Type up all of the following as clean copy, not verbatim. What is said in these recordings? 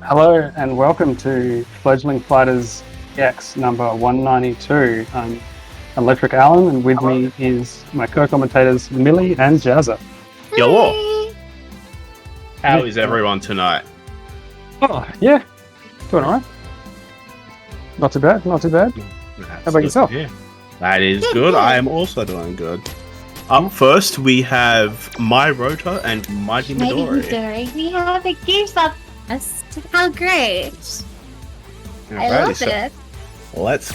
Hello and welcome to Fledgling Fighters EX number 192. I'm Electric Allen, and with me is my co-commentators Millie and Jazza. Yo, Hi. how is everyone tonight? Oh, yeah, doing alright. Not too bad, not too bad. How about yourself? That is good. I am also doing good. Up first, we have My Rota and Mighty Midori. We have a gift of us. How great. I Alrighty, love so it. let's.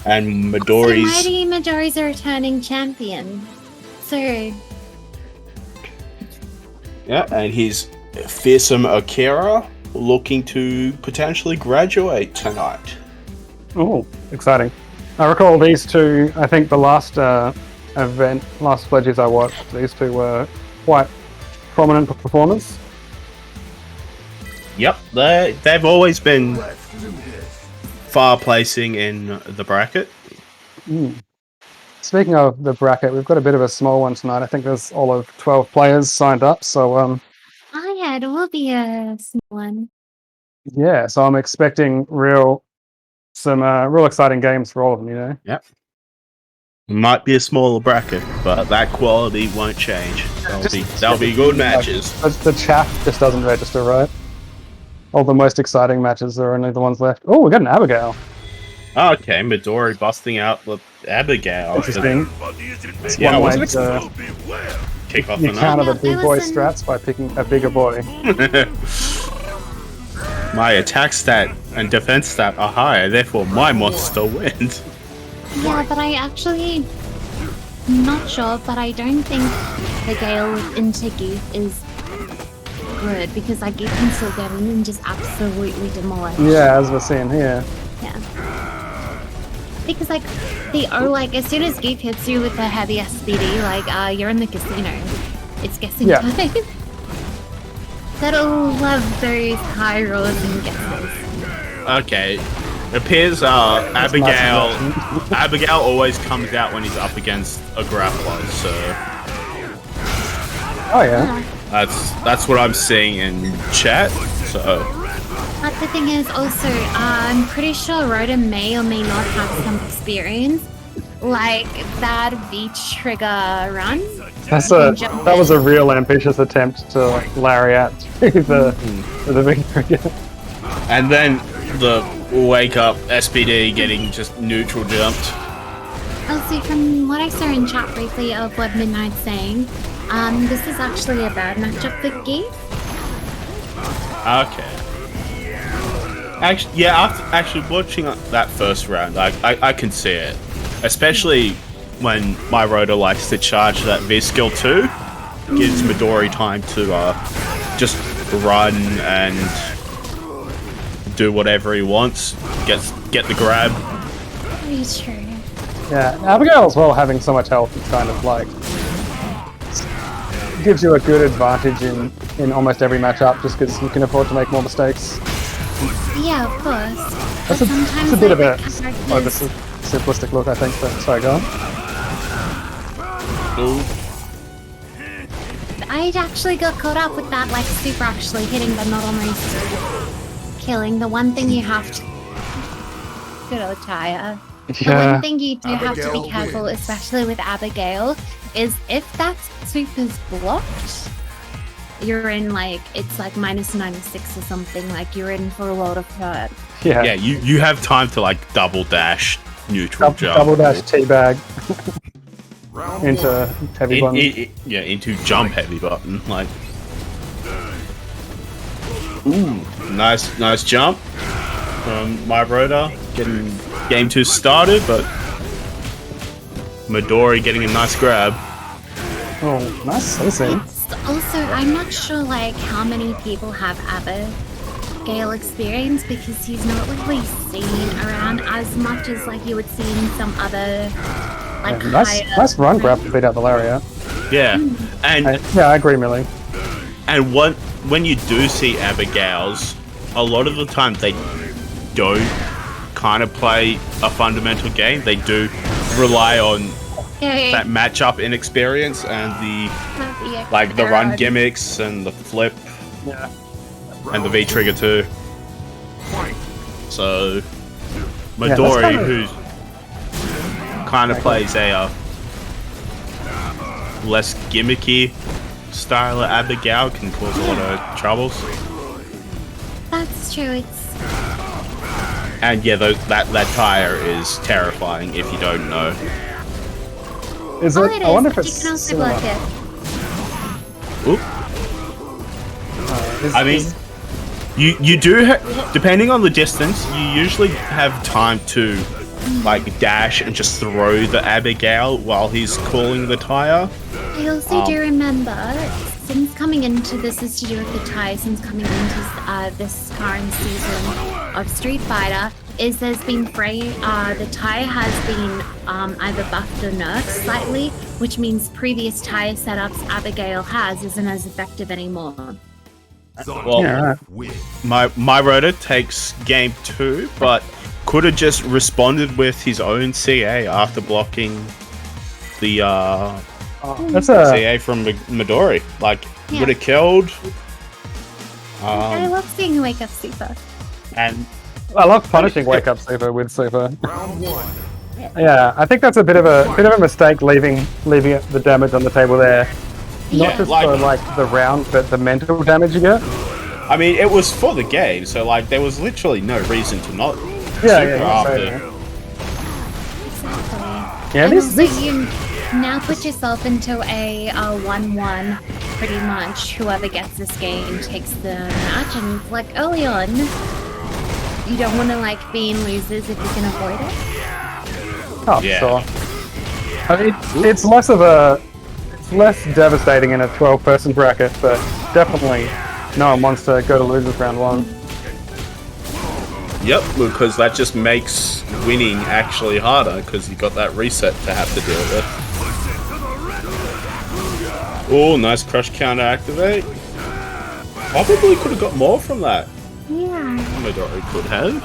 And So Midori's. Mighty Midori's a returning champion. So, Yeah, and he's fearsome Akira looking to potentially graduate tonight. Oh, exciting. I recall these two, I think the last last Pledges I watched, these two were quite prominent performers. Yep, they've always been far placing in the bracket. Speaking of the bracket, we've got a bit of a small one tonight. I think there's all of 12 players signed up, so yeah, it will be a small one. yeah, so I'm expecting real exciting games for all of them, you know. Yep. Might be a smaller bracket, but that quality won't change. That'll be good matches. The chaff just doesn't register, right? All the most exciting matches are only the ones left. Oh, we got an Abigail. Okay, Midori busting out with Abigail. Interesting. It's Yeah, I one way wasn't to Kick off you the night. counter the Yeah, big I boy wasn't- strats by picking a bigger boy. My attack stat and defense stat are higher, therefore my monster wins. Yeah, but I actually not sure, but I don't think the Gale into Geef is good because like you can still get in and just absolutely demolish. Yeah, as we're seeing here. Yeah. Because like they are like as soon as Geef hits you with a heavy SPD, like you're in the casino. It's guessing Yeah. time. That'll love those high rolls and guesses. Okay. It appears Abigail always comes out when he's up against a grappler, so Oh yeah. that's what I'm seeing in chat. So But the thing is also, I'm pretty sure Rhoda may or may not have some experience. Like that beach trigger run. That was a real ambitious attempt to lariat through the big trigger. and then the wake up SPD getting just neutral jumped. Also, from what I saw in chat briefly of what Midnight's saying, this is actually a bad matchup for Geef. Okay. Actually, yeah. After watching that first round, I can see it, especially when my Rhoda likes to charge that V skill too. Gives Midori time to just run and do whatever he wants. Get the grab. Very true. Yeah, Abigail as well, having so much health, it's kind of like gives you a good advantage in almost every matchup, just because you can afford to make more mistakes. Yeah, of course. That's But a, sometimes it's a bit of a like, characters- simplistic look, I think. But sorry, go on. Ooh. I actually got caught up with that, like super actually hitting, but not almost killing. The one thing you have to. Good old Chaya. The Yeah, one thing you do have to be careful, especially with Abigail, is if that sweep is blocked, you're in like it's like minus 96 or something. Like you're in for a lot of hurt. yeah. Yeah, you have time to like double dash, neutral jump. Double dash teabag into heavy button. Into jump heavy button. Like, ooh, nice jump from my Rhoda. Getting game 2 started, but Midori getting a nice grab. Oh, nice spacing. It's also I'm not sure like how many people have Abigail experience because he's not really seen around as much as like you would see in some other like Nice run grab to beat out the lariat. Yeah, and I agree, Millie. and when you do see Abigail's, a lot of the time they don't kind of play a fundamental game. They do rely on that matchup inexperience and the run gimmicks and the flip. Yeah. and the V trigger too. So that's Midori, kinda- who kind of plays a less gimmicky style of Abigail, can cause a lot of troubles. That's true. It's And yeah, that tire is terrifying if you don't know. Is oh, it? it I wonder is. if But you it's can also similar. block it. Oop. Is- I mean, is- you do depending on the distance, you usually have time to like dash and just throw the Abigail while he's calling the tire. I also do remember, since coming into this is to do with the tie, since coming into this current season of Street Fighter, is there's been the tie has been either buffed or nerfed slightly, which means previous tie setups Abigail has isn't as effective anymore. Well, Yeah, right. my rotor takes game 2, but could have just responded with his own CA after blocking the That's a CA from Midori. Like, Yeah. would have killed. I love seeing you wake up super. And I love punishing wake up super with super. Yeah, I think that's a bit of a mistake leaving the damage on the table there. Not Yeah, just like- for like the round, but the mental damage you get. I mean, it was for the game, so like there was literally no reason to not Yeah, super yeah, after. Exactly. Yeah, And this also you now put yourself into a 1-1, pretty much. Whoever gets this game takes the match, and like early on, you don't want to like be in losers if you can avoid it. Oh, Yeah. sure. I mean, it's less devastating in a 12-person bracket, but definitely no one wants to go to losers round 1. Yep, because that just makes winning actually harder because you got that reset to have to deal with. Oh, nice crush counter activate. Probably could have got more from that. Yeah. Midori could have.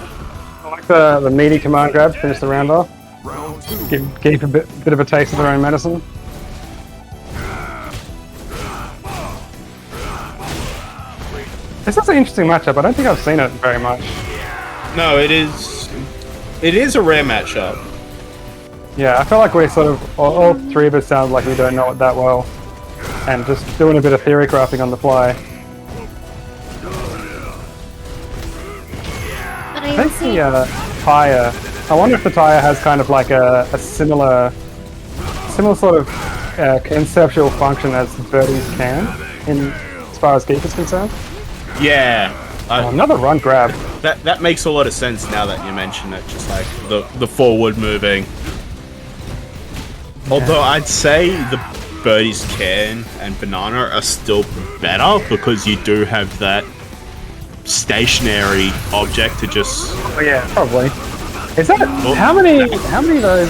I like the meaty command grab to finish the round off. Give a bit of a taste of their own medicine. This is an interesting matchup. I don't think I've seen it very much. No, it is. It is a rare matchup. Yeah, I feel like we're sort of all three of us sound like we don't know it that well, and just doing a bit of theory crafting on the fly. But I I think the also tire. I wonder if the tire has kind of like a similar sort of conceptual function as birdies can, in as far as geek is concerned. Yeah. Another run grab. That makes a lot of sense now that you mention it. Just like the forward moving. Although I'd say the birdies can and banana are still better because you do have that stationary object to just. Oh yeah, probably. Is that how many of those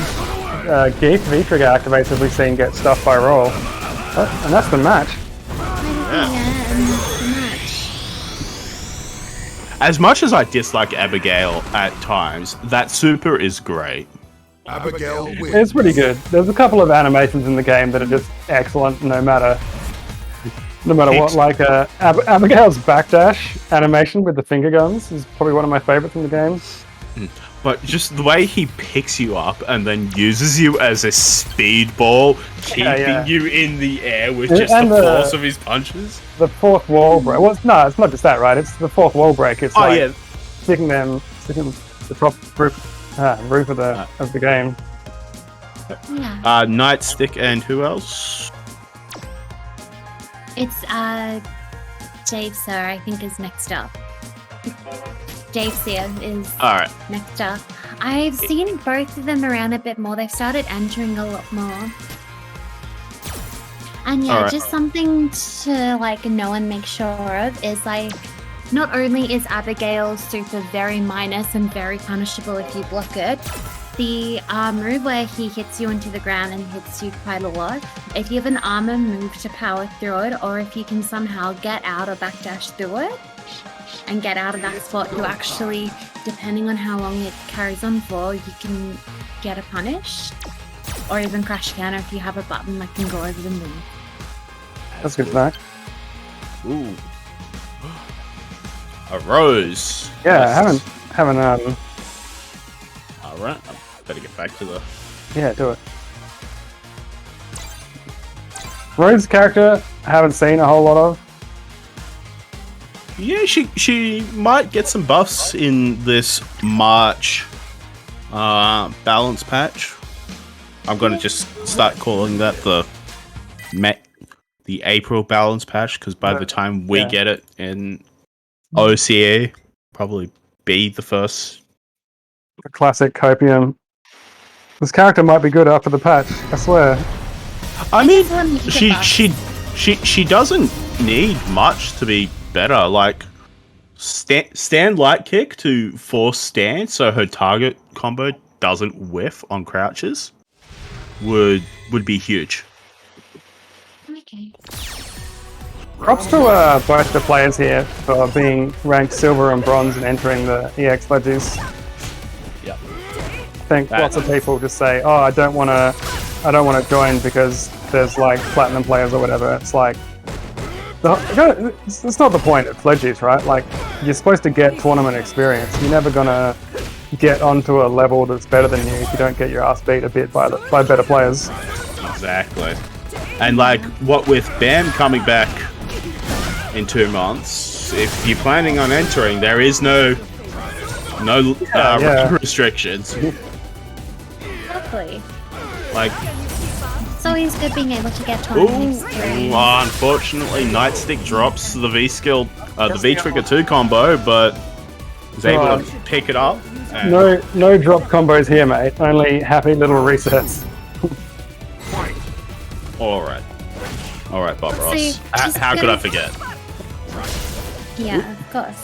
geek V trigger activates have we seen get stuffed by roll? And that's the match. yeah, and that's the match. As much as I dislike Abigail at times, that super is great. Abigail wins. It's pretty good. There's a couple of animations in the game that are just excellent, no matter what. Like Abigail's backdash animation with the finger guns is probably one of my favorites in the game. But just the way he picks you up and then uses you as a speedball, keeping you in the air with just And the force of his punches. The fourth wall break. Well, no, it's not just that, right? It's the fourth wall break. It's like yeah. sticking the top roof of the game. Yeah. Nightstick and who else? It's Dave Sir, I think, is next up. Dave Sear is Alright. next up. I've seen both of them around a bit more. They've started entering a lot more. And yeah, Alright. just something to like know and make sure of is like, not only is Abigail's super very minus and very punishable if you block it, the move where he hits you into the ground and hits you quite a lot, if you have an armor move to power through it, or if you can somehow get out or backdash through it and get out of that spot, you actually, depending on how long it carries on for, you can get a punish, or even crash counter if you have a button that can go over the move. That's good to know. Ooh. A rose. Yeah, Yes. haven't All right. I better get back to the. yeah, do it. Rose's character, I haven't seen a whole lot of. Yeah, she might get some buffs in this March balance patch. I'm gonna just start calling that the April balance patch, because by the time we get it in OCA, probably be the first. The classic copium. This character might be good after the patch, I swear. I mean, Everyone needs a buff. she doesn't need much to be better. Like stand light kick to force stand, so her target combo doesn't whiff on crouches, would be huge. Okay. Props to both the players here for being ranked silver and bronze and entering the EX Legends. Yep. I think lots of people just say, "Oh, I don't want to join because there's like platinum players or whatever." It's like, it's not the point of Fledgies, right? Like, you're supposed to get tournament experience. You're never gonna get onto a level that's better than you if you don't get your ass beat a bit by better players. Exactly. And like, what with BAM coming back in 2 months, if you're planning on entering, there is no restrictions. Exactly. Like, It's always good being able to get tournament experience. unfortunately, Nightstick drops the V skill, the V trigger 2 combo, but is able to pick it up. And No drop combos here, mate. Only happy little resets. all right, Bob Ross. See, just How could I gonna- forget? Yeah, of course.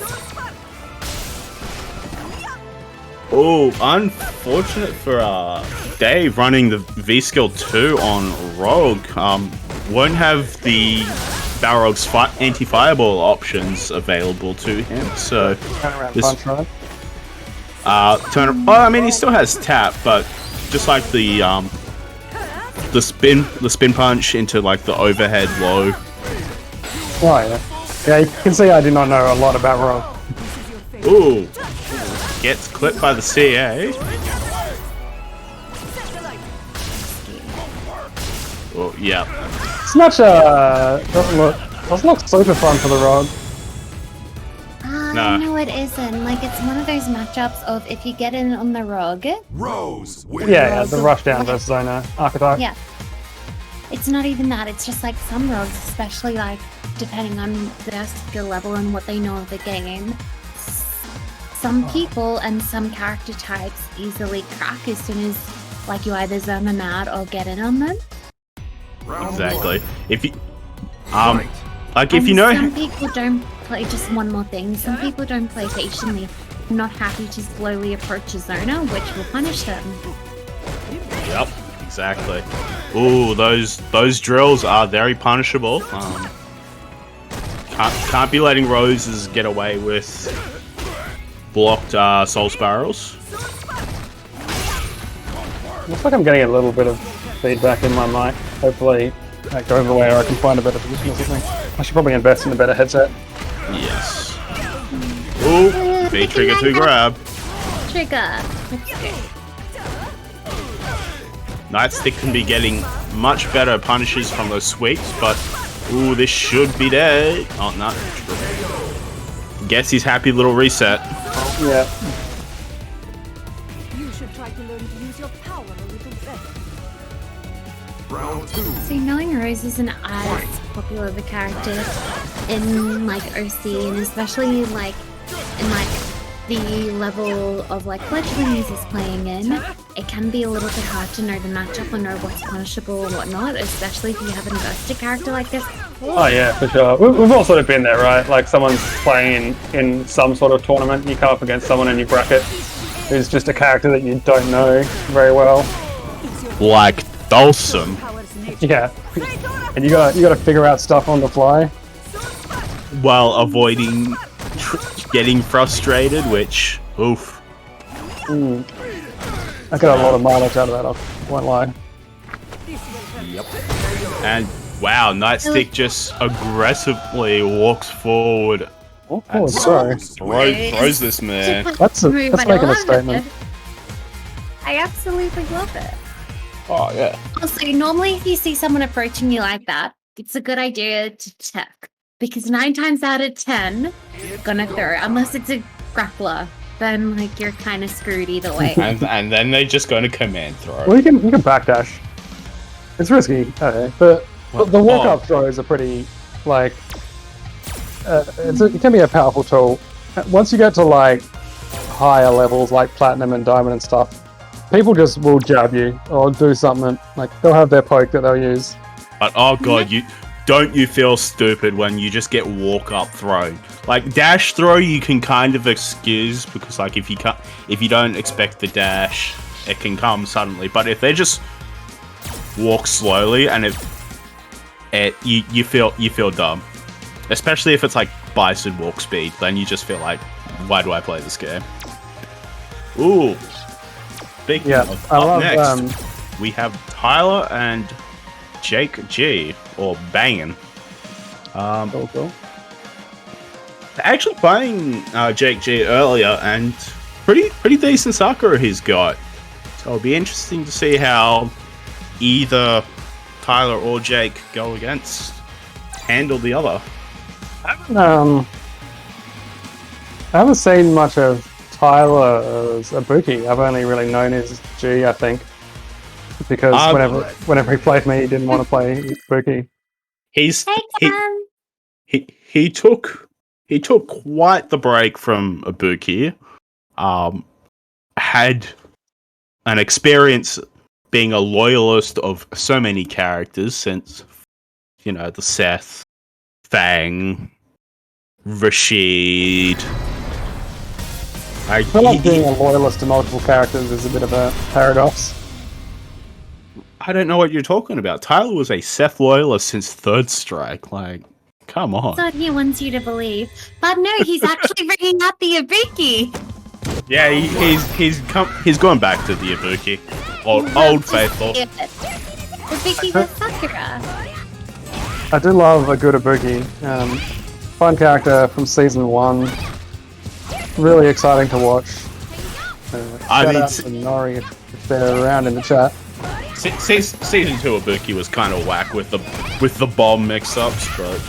Oh, unfortunate for Dave running the V skill 2 on Rogue. Won't have the Balrog's anti-fireball options available to him. So Turnaround this punch, right? Oh, I mean, he still has tap, but just like the spin punch into like the overhead low. Oh yeah. Yeah, you can see I do not know a lot about Rogue. Ooh, gets clipped by the CA. Oh yeah. It's much doesn't look super fun for the Rogue. Nah. No, it isn't. Like, it's one of those matchups of if you get in on the rogue. Rose wins. Yeah, the rushdown versus Zona archetype. Yeah. It's not even that. It's just like some rogues, especially like depending on their skill level and what they know of the game. Some people and some character types easily crack as soon as like you either zone them out or get in on them. Exactly. If you like, if you know. Some people don't play. Just one more thing. Some people don't play patiently. Not happy to slowly approach a zoner, which will punish them. Yep, exactly. Ooh, those drills are very punishable. Can't be letting roses get away with blocked soul spirals. Looks like I'm getting a little bit of feedback in my mic. Hopefully that goes away or I can find a better position or something. I should probably invest in a better headset. Yes. Ooh, V trigger to grab. Trigger. Let's go. Nightstick can be getting much better punishes from those sweeps, but ooh, this should be dead. Oh no. Gets his happy little reset. Yeah. You should try to learn to use your power a little better. Round 2. See, knowing Rose isn't as popular of a character in like OC, and especially like in like the level of like Fledglings is playing in, it can be a little bit hard to know the matchup and know what's punishable and whatnot, especially if you haven't versed a character like this. Oh yeah, for sure. We've all sort of been there, right? Like someone's playing in some sort of tournament, you come up against someone in your bracket who's just a character that you don't know very well. Like Dulcim. Yeah. And you gotta figure out stuff on the fly. While avoiding getting frustrated, which, oof. I got a lot of mileage out of that, I won't lie. Yep. And wow, Nightstick just aggressively walks forward Oh, sorry. Throws this man. That's making a statement. I absolutely love it. Oh yeah. Also, normally if you see someone approaching you like that, it's a good idea to check. Because 9 times out of 10, you're gonna throw. Unless it's a grappler. Then, like, you're kind of screwed either way. and then they're just going to command throw. Well, you can backdash. It's risky, okay, but the walk-up throws are pretty, like, it can be a powerful tool. Once you get to, like, higher levels, like Platinum and Diamond and stuff, people just will jab you or do something. Like, they'll have their poke that they'll use. But, oh god, don't you feel stupid when you just get walk-up thrown? Like, dash throw you can kind of excuse, because, like, if you don't expect the dash, it can come suddenly. But if they just walk slowly and you feel dumb, especially if it's like bison walk speed, then you just feel like, why do I play this game? Ooh, big next we have Tyler and Jake G, or Bangin. Cool. Actually playing Jake G earlier, and pretty decent Sakura he's got. So it'll be interesting to see how either Tyler or Jake go against handle the other. I haven't seen much of Tyler's Ibuki. I've only really known his G, I think, because whenever he played me, he didn't want to play Ibuki. He took quite the break from Ibuki. Had an experience being a loyalist of so many characters since, the Seth, Fang, Rashid. I feel like being a loyalist to multiple characters is a bit of a paradox. I don't know what you're talking about. Tyler was a Seth loyalist since Third Strike. Like, come on. That's what he wants you to believe. But no, he's actually bringing out the Ibuki. Yeah, he's gone back to the Ibuki. Old faithful. Ibuki with Sakura. I do love a good Ibuki. Fun character from season 1. Really exciting to watch. Shout out to Nori if they're around in the chat. Season 2 Ibuki was kind of whack with the bomb mix-ups, but.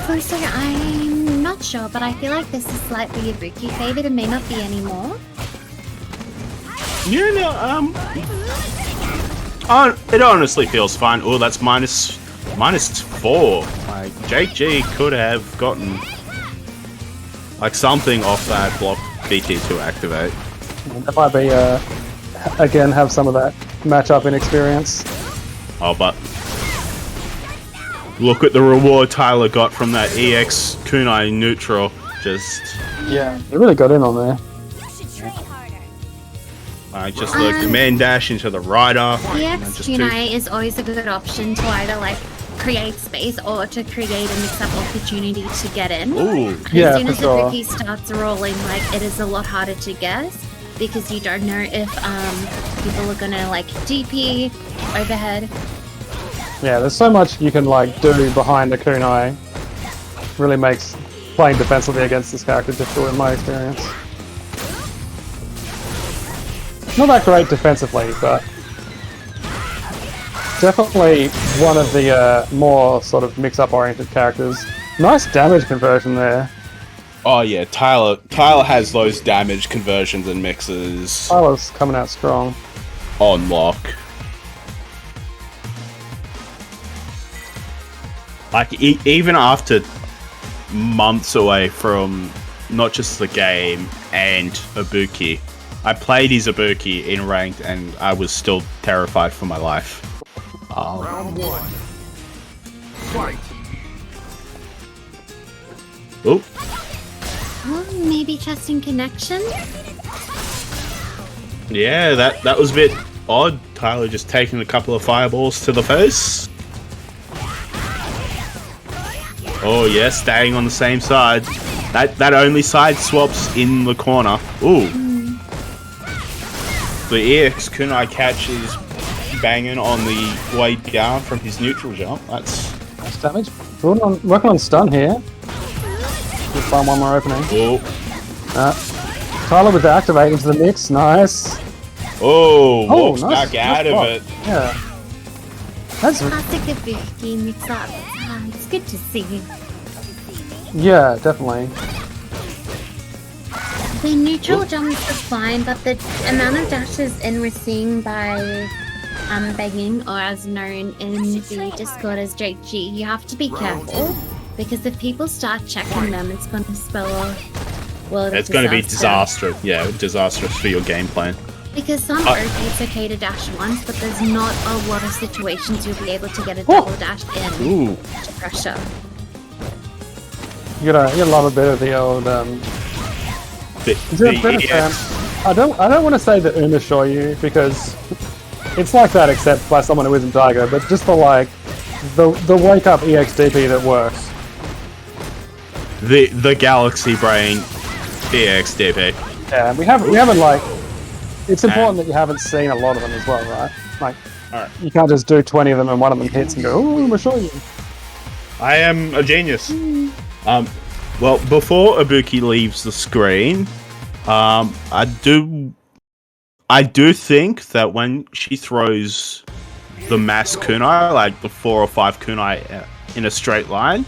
Also, I'm not sure, but I feel like this is slightly Ibuki favored and may not be anymore. It honestly feels fine. Oh, that's minus 4. Like, Jake G could have gotten like something off that block BT to activate. That might be again have some of that matchup inexperience. Oh, but look at the reward Tyler got from that EX kunai neutral. Yeah, he really got in on there. Just the command dash into the rider. EX kunai is always a good option to either like create space or to create a mix-up opportunity to get in. Ooh. As soon as the cookie starts rolling, like, it is a lot harder to guess because you don't know if people are gonna like DP overhead. Yeah, there's so much you can like do behind the kunai. Really makes playing defensively against this character difficult in my experience. Not that great defensively, but definitely one of the more sort of mix-up oriented characters. Nice damage conversion there. Oh yeah, Tyler has those damage conversions and mixes. Tyler's coming out strong. On lock. Like, even after months away from not just the game and Ibuki, I played his Ibuki in ranked and I was still terrified for my life. Round 1. Fight. Oop. Oh, maybe testing connection? Yeah, that was a bit odd. Tyler just taking a couple of fireballs to the face. Oh yeah, staying on the same side. That only side swaps in the corner. Ooh. The EX kunai catch is banging on the way down from his neutral jump. That's Nice damage. Working on stun here. Just find one more opening. oh Tyler with the activate into the mix. Nice. walks nice. back out of block. it. Yeah. That's Classic Ibuki mix up. It's good to see. yeah, definitely. The neutral jumps are fine, but the amount of dashes in we're seeing by begging, or as known in the Discord as Jake G, you have to be careful because if people start checking them, it's going to spell a world of It's going to be disaster. disastrous. Yeah, disastrous for your game plan. Because some OP it's okay to dash once, but there's not a lot of situations you'll be able to get a double dash in Ooh, to pressure. You gotta love a bit of the old. Is there a better term? I don't want to say the Uma Shoyu because it's like that except by someone who isn't Tiger, but just the like the wake up EXDP that works. the Galaxy Brain EXDP. Yeah, we haven't like. It's important that you haven't seen a lot of them as well, right? Like, Alright. you can't just do 20 of them and one of them hits and go, "Oh, Uma Shoyu." I am a genius. Well, before Ibuki leaves the screen, I do think that when she throws the mass kunai, like the 4 or 5 kunai in a straight line,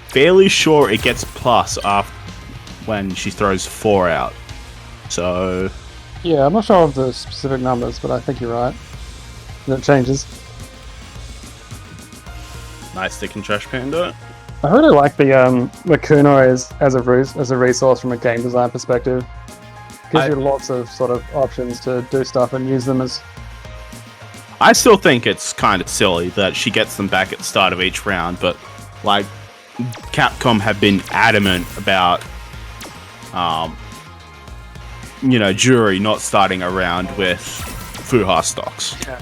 fairly sure it gets plus after when she throws 4 out. So Yeah, I'm not sure of the specific numbers, but I think you're right. And it changes. nice stick and trash panda. I really like the kunai as a resource from a game design perspective. Gives you lots of sort of options to do stuff and use them as. I still think it's kind of silly that she gets them back at the start of each round, but like Capcom have been adamant about Jury not starting a round with Fuha stocks. Yeah.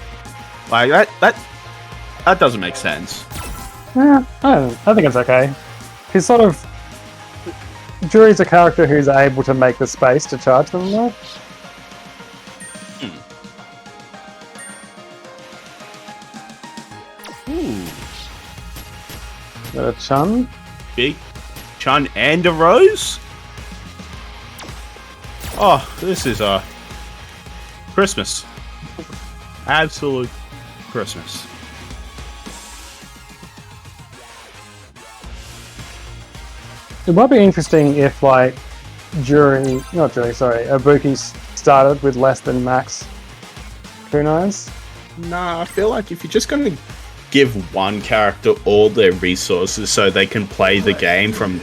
Like that doesn't make sense. Yeah, I think it's okay. He's sort of. Jury's a character who's able to make the space to charge them though. Ooh, Got a Chun. big Chun and a Rose. Oh, this is Christmas. Absolute Christmas. It might be interesting if, like, Ibuki started with less than max kunais. Nah, I feel like if you're just going to give one character all their resources so they can play the game from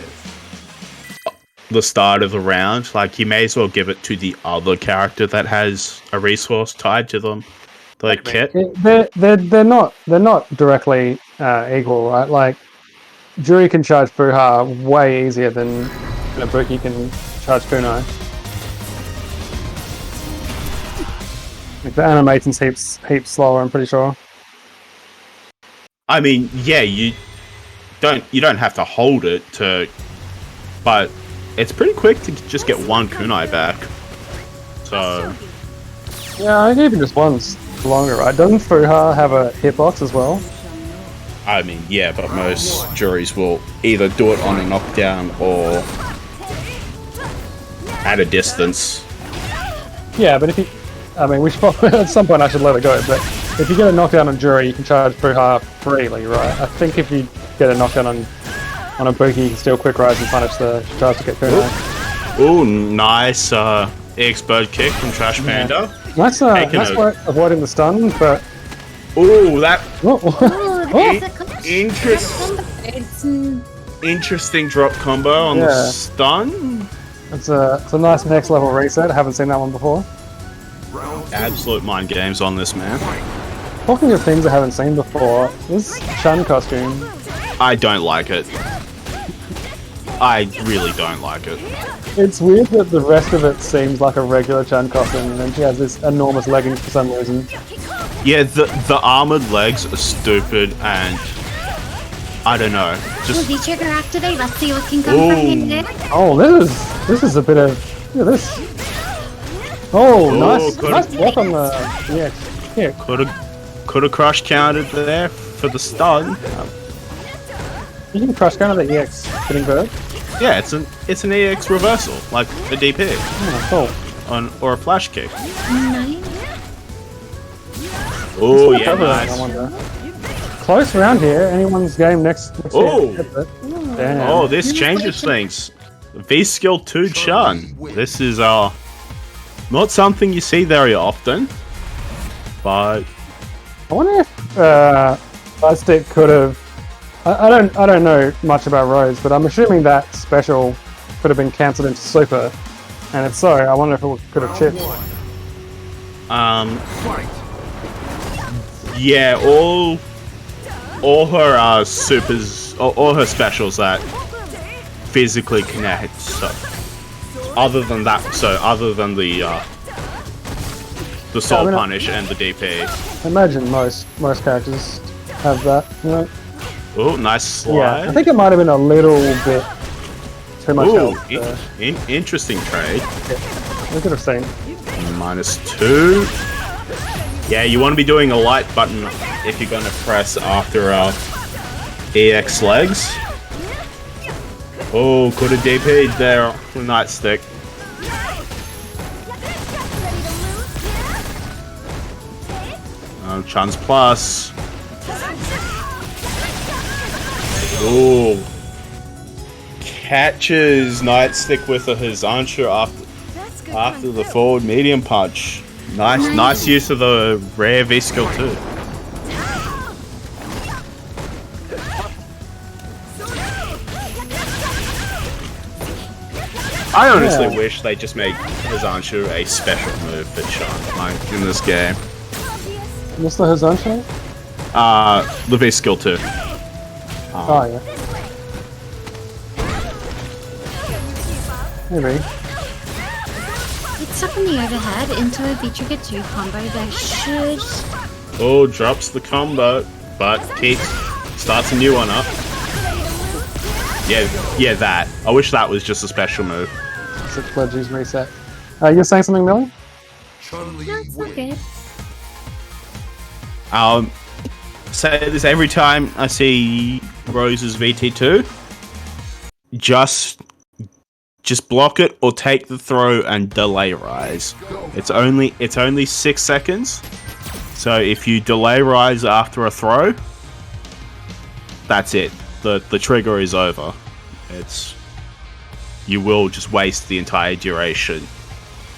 the start of the round, like you may as well give it to the other character that has a resource tied to them. Like Kit. They're not directly equal, right? Like, Jury can charge Fuha way easier than Ibuki can charge kunai. Like, the animation's heaps slower, I'm pretty sure. I mean, yeah, you don't have to hold it to, but it's pretty quick to just get one kunai back. So Yeah, even just one's longer, right? Doesn't Fuha have a hitbox as well? I mean, yeah, but most juries will either do it on a knockdown or at a distance. Yeah, but if you... I mean, we should probably, at some point I should let it go, but if you get a knockdown on Jury, you can charge Fuha freely, right? I think if you get a knockdown on Ibuki, you can still quick rise and punish the charge to get kunai. Ooh, nice EX bird kick from Trash Panda. Nice work avoiding the stun, but... Ooh, that interesting drop combo on the stun. It's a nice next level reset. I haven't seen that one before. Absolute mind games on this, man. Talking of things I haven't seen before, this Chun costume. I don't like it. I really don't like it. It's weird that the rest of it seems like a regular Chun costume, and then she has this enormous leggings for some reason. Yeah, the armored legs are stupid, and I don't know. Just V-trigger activate. Let's see what can come from in there. Oh, this is a bit of... Look at this. Oh, nice block on the... Yeah, Could have crush countered there for the stun. You can crush counter the EX hitting bird. Yeah, it's an EX reversal, like a DP Oh, cool. or a flash kick. Nice. Oh What's yeah, over there, I nice. wonder? Close round here. Anyone's game next. Oh. Damn. Oh, this changes things. V skill 2 Chun. This is not something you see very often, but I wonder if Lightstick could have. I don't know much about Rose, but I'm assuming that special could have been cancelled into Super, and if so, I wonder if it could have chipped. Fight. yeah, all her supers, all her specials that physically connect. So other than the Soul Punish and the DP. I imagine most characters have that. You know? Oh, nice slide. Yeah, I think it might have been a little bit too much Ooh, health. interesting trade. We could have seen. -2. Yeah, you want to be doing a light button if you're going to press after EX legs. Oh, could have DP'd there with Nightstick. Chance plus. Ooh. Catches Nightstick with a Hizantra after the forward medium punch. Nice use of the rare V skill too. I honestly wish they just made Hizantra a special move for Chun, like in this game. What's the Hizantra? The V skill too. Oh yeah. Maybe. It's stuck in the overhead into a V-Trigger 2 combo that should... Oh, drops the combo, but starts a new one up. Yeah, that. I wish that was just a special move. It's a Fledgling reset. You're saying something, Millie? Chun-Li No, it's wins. okay. Say this every time I see Rose's VT2. Just block it or take the throw and delay rise. It's only 6 seconds. So if you delay rise after a throw, that's it. The trigger is over. You will just waste the entire duration.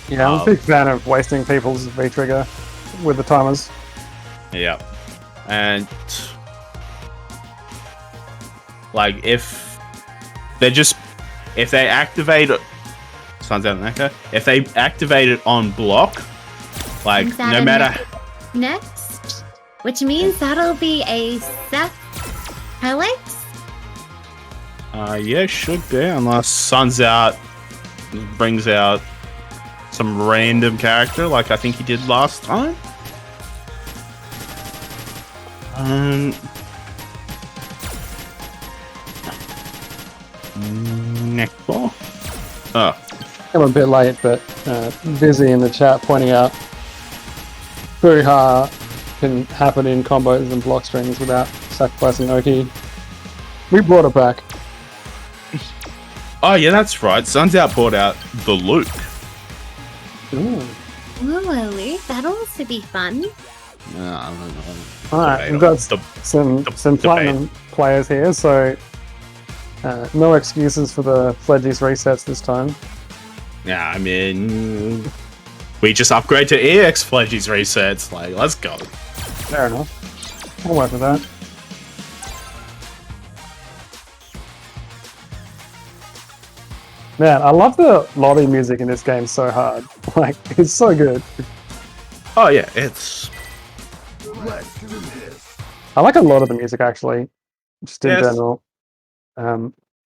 Yeah, I'm a big fan of wasting people's V-Trigger with the timers. Yeah. And like if they activate it, sounds out Naka. If they activate it on block, like Is that no a matter next, which means that'll be a Seth highlights. yeah, should be unless Sun's out, brings out some random character like I think he did last time. Next ball. Oh, I'm a bit late, but busy in the chat pointing out Fuha can happen in combos and block strings without sacrificing Oki. We brought it back. oh yeah, that's right. Sun's out brought out the Luke. Ooh. Ooh, Luke, that'll also be fun. I don't know. Alright, we've got The- some debate. platinum players here, so no excuses for the Fledgies resets this time. Yeah, I mean, we just upgrade to EX Fledgies resets. Like, let's go. Fair enough. I'll work with that. Man, I love the lobby music in this game so hard. Like, it's so good. Oh yeah, it's Let's do this. I like a lot of the music actually, just in Yes. general.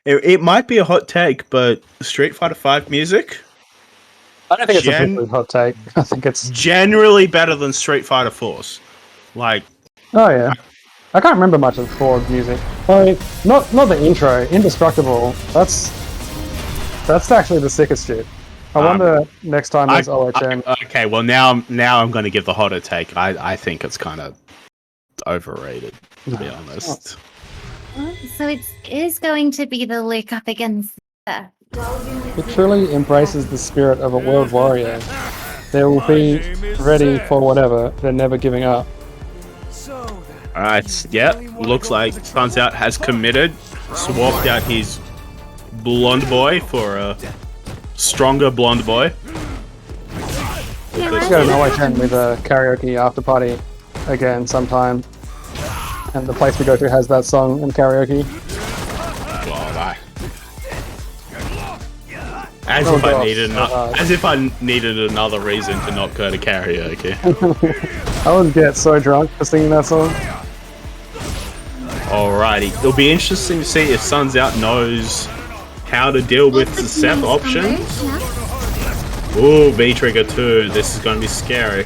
it might be a hot take, but Street Fighter V music I don't think it's a Gen- particularly hot take. I think it's generally better than Street Fighter 4's. Like, oh yeah. I can't remember much of Ford music. I mean, not the intro, Indestructible. That's actually the sickest shit. I wonder next time there's OHM. okay, well now I'm going to give the hotter take. I think it's kind of overrated, to be honest. So it is going to be the Luke up against Seth. It truly embraces the spirit of a world warrior. They will be ready for whatever. They're never giving up. Alright, yeah, looks like Suns Out has committed, swapped out his blonde boy for a stronger blonde boy. Yeah, Let's go to Norway 10 with a karaoke after party again sometime. And the place we go to has that song and karaoke. As Oh if I gosh, needed so as if I needed another reason to not go to karaoke. I would get so drunk for singing that song. Alrighty, it'll be interesting to see if Suns Out knows how to deal with the Seth options. Ooh, V trigger 2. This is going to be scary.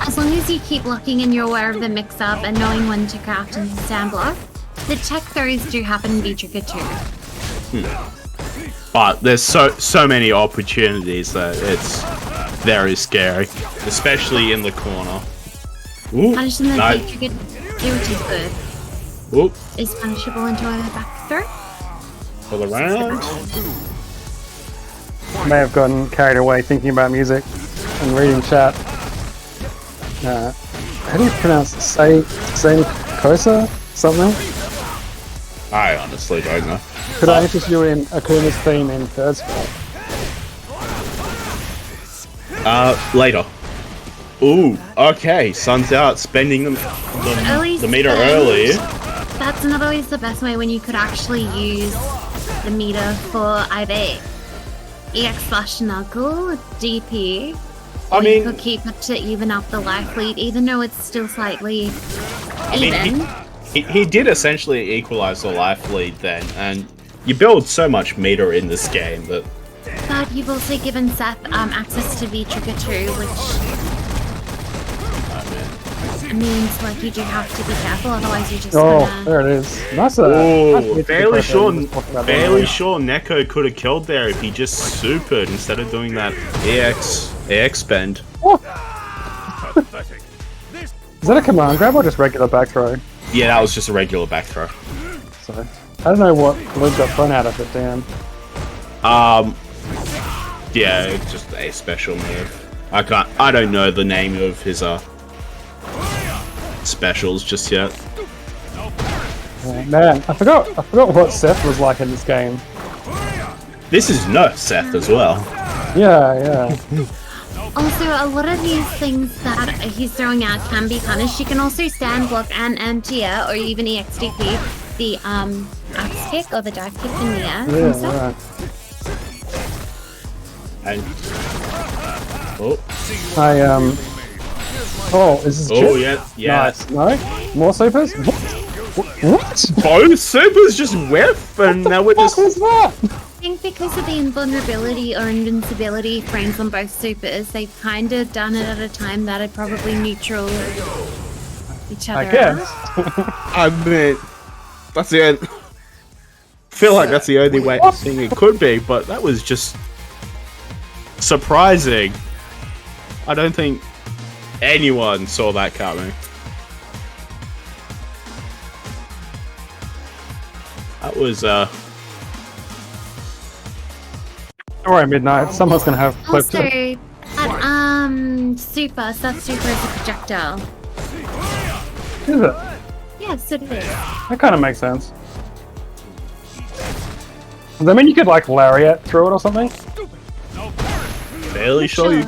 As long as you keep looking and you're aware of the mix-up and knowing when to craft and stand block, the tech throws do happen in V-Trigger too. But there's so many opportunities that it's very scary, especially in the corner. Ooh, Punishing the nice. V-Trigger 2, which is good, Ooh, is punishable into a back throw. for the round. May have gotten carried away thinking about music and reading chat. How do you pronounce it? Say Kosa? Something? I honestly don't know. Could I interest you in Akuma's theme in third spell? Later. Ooh, okay. Sun's Out, spending the meter spend. early. That's not always the best way when you could actually use the meter for either EX/Knuckle, DP, or you could keep it to even up the life lead, even though it's still slightly even. He did essentially equalize the life lead then, and you build so much meter in this game that... But you've also given Seth access to V-Trigger 2, which means like you do have to be careful, otherwise you're just gonna... there it is. Nice. Oh, fairly sure Neko could have killed there if he just supered instead of doing that EX spend. Is that a command grab or just regular back throw? Yeah, that was just a regular back throw. So, I don't know what Luke got thrown out of it, damn. Yeah, it's just a special move. I don't know the name of his specials just yet. Oh, man, I forgot what Seth was like in this game. This is no Seth as well. Yeah. Also, a lot of these things that he's throwing out can be punished. You can also stand block and anti-air, or even EXDP, the axe kick or the dive kick in the air. Yeah, right. And oh, is this chip? yeah. Nice. No? More supers? What? Both supers just whiff, and now we're just... What was that? I think because of the invulnerability or invincibility frames on both supers, they've kind of done it at a time that it probably neutral each other. I guess. I mean, that's the end. I feel like that's the only way I think it could be, but that was just surprising. I don't think anyone saw that coming. That was Don't worry, Midnight. Someone's gonna have clips. Also, that super, Seth super is a projectile. Is it? Yes, it is. That kind of makes sense. Does that mean you could like lariat through it or something? fairly sure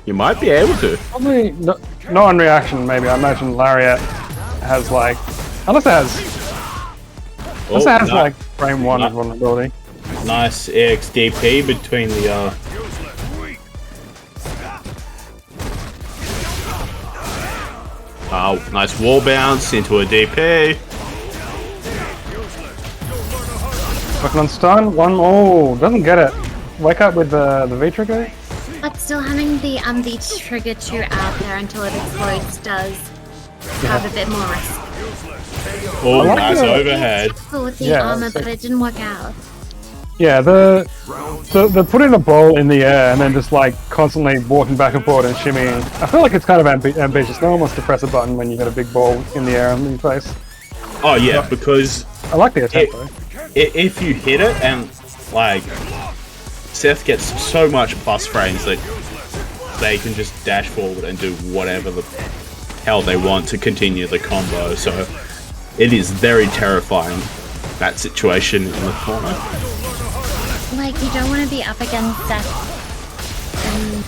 you might be able to. Probably not on reaction. Maybe I imagine lariat has like unless it has like frame 1 of vulnerability. Nice EXDP between the nice wall bounce into a DP. Working on stun. One. Oh, doesn't get it. Wake up with the V trigger. But still having the trigger 2 out there until it explodes does have a bit more risk. Oh, like nice the- overhead. With the armor, but it didn't work out. Yeah, the putting the ball in the air and then just like constantly walking back and forth and shimmying. I feel like it's kind of ambitious. No one wants to press a button when you got a big ball in the air on your face. Oh yeah, because I like the attack though. if you hit it and like Seth gets so much plus frames that they can just dash forward and do whatever the hell they want to continue the combo. So it is very terrifying, that situation in the corner. Like, you don't want to be up against Seth in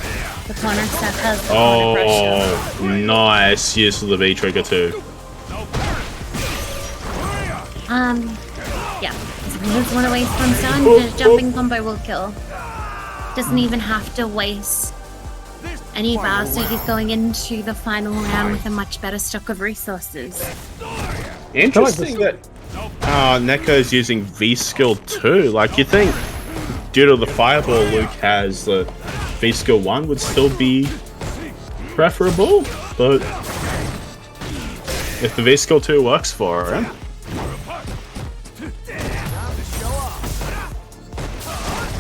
the corner. Seth has the corner pressure. Oh, nice use of the V trigger too. Yeah. He doesn't want to waste one stun. The jumping combo will kill. Doesn't even have to waste any bar, so he's going into the final round with a much better stock of resources. Interesting that Neko's using V skill 2. Like, you think due to the fireball Luke has, the V skill 1 would still be preferable, but if the V skill 2 works for him.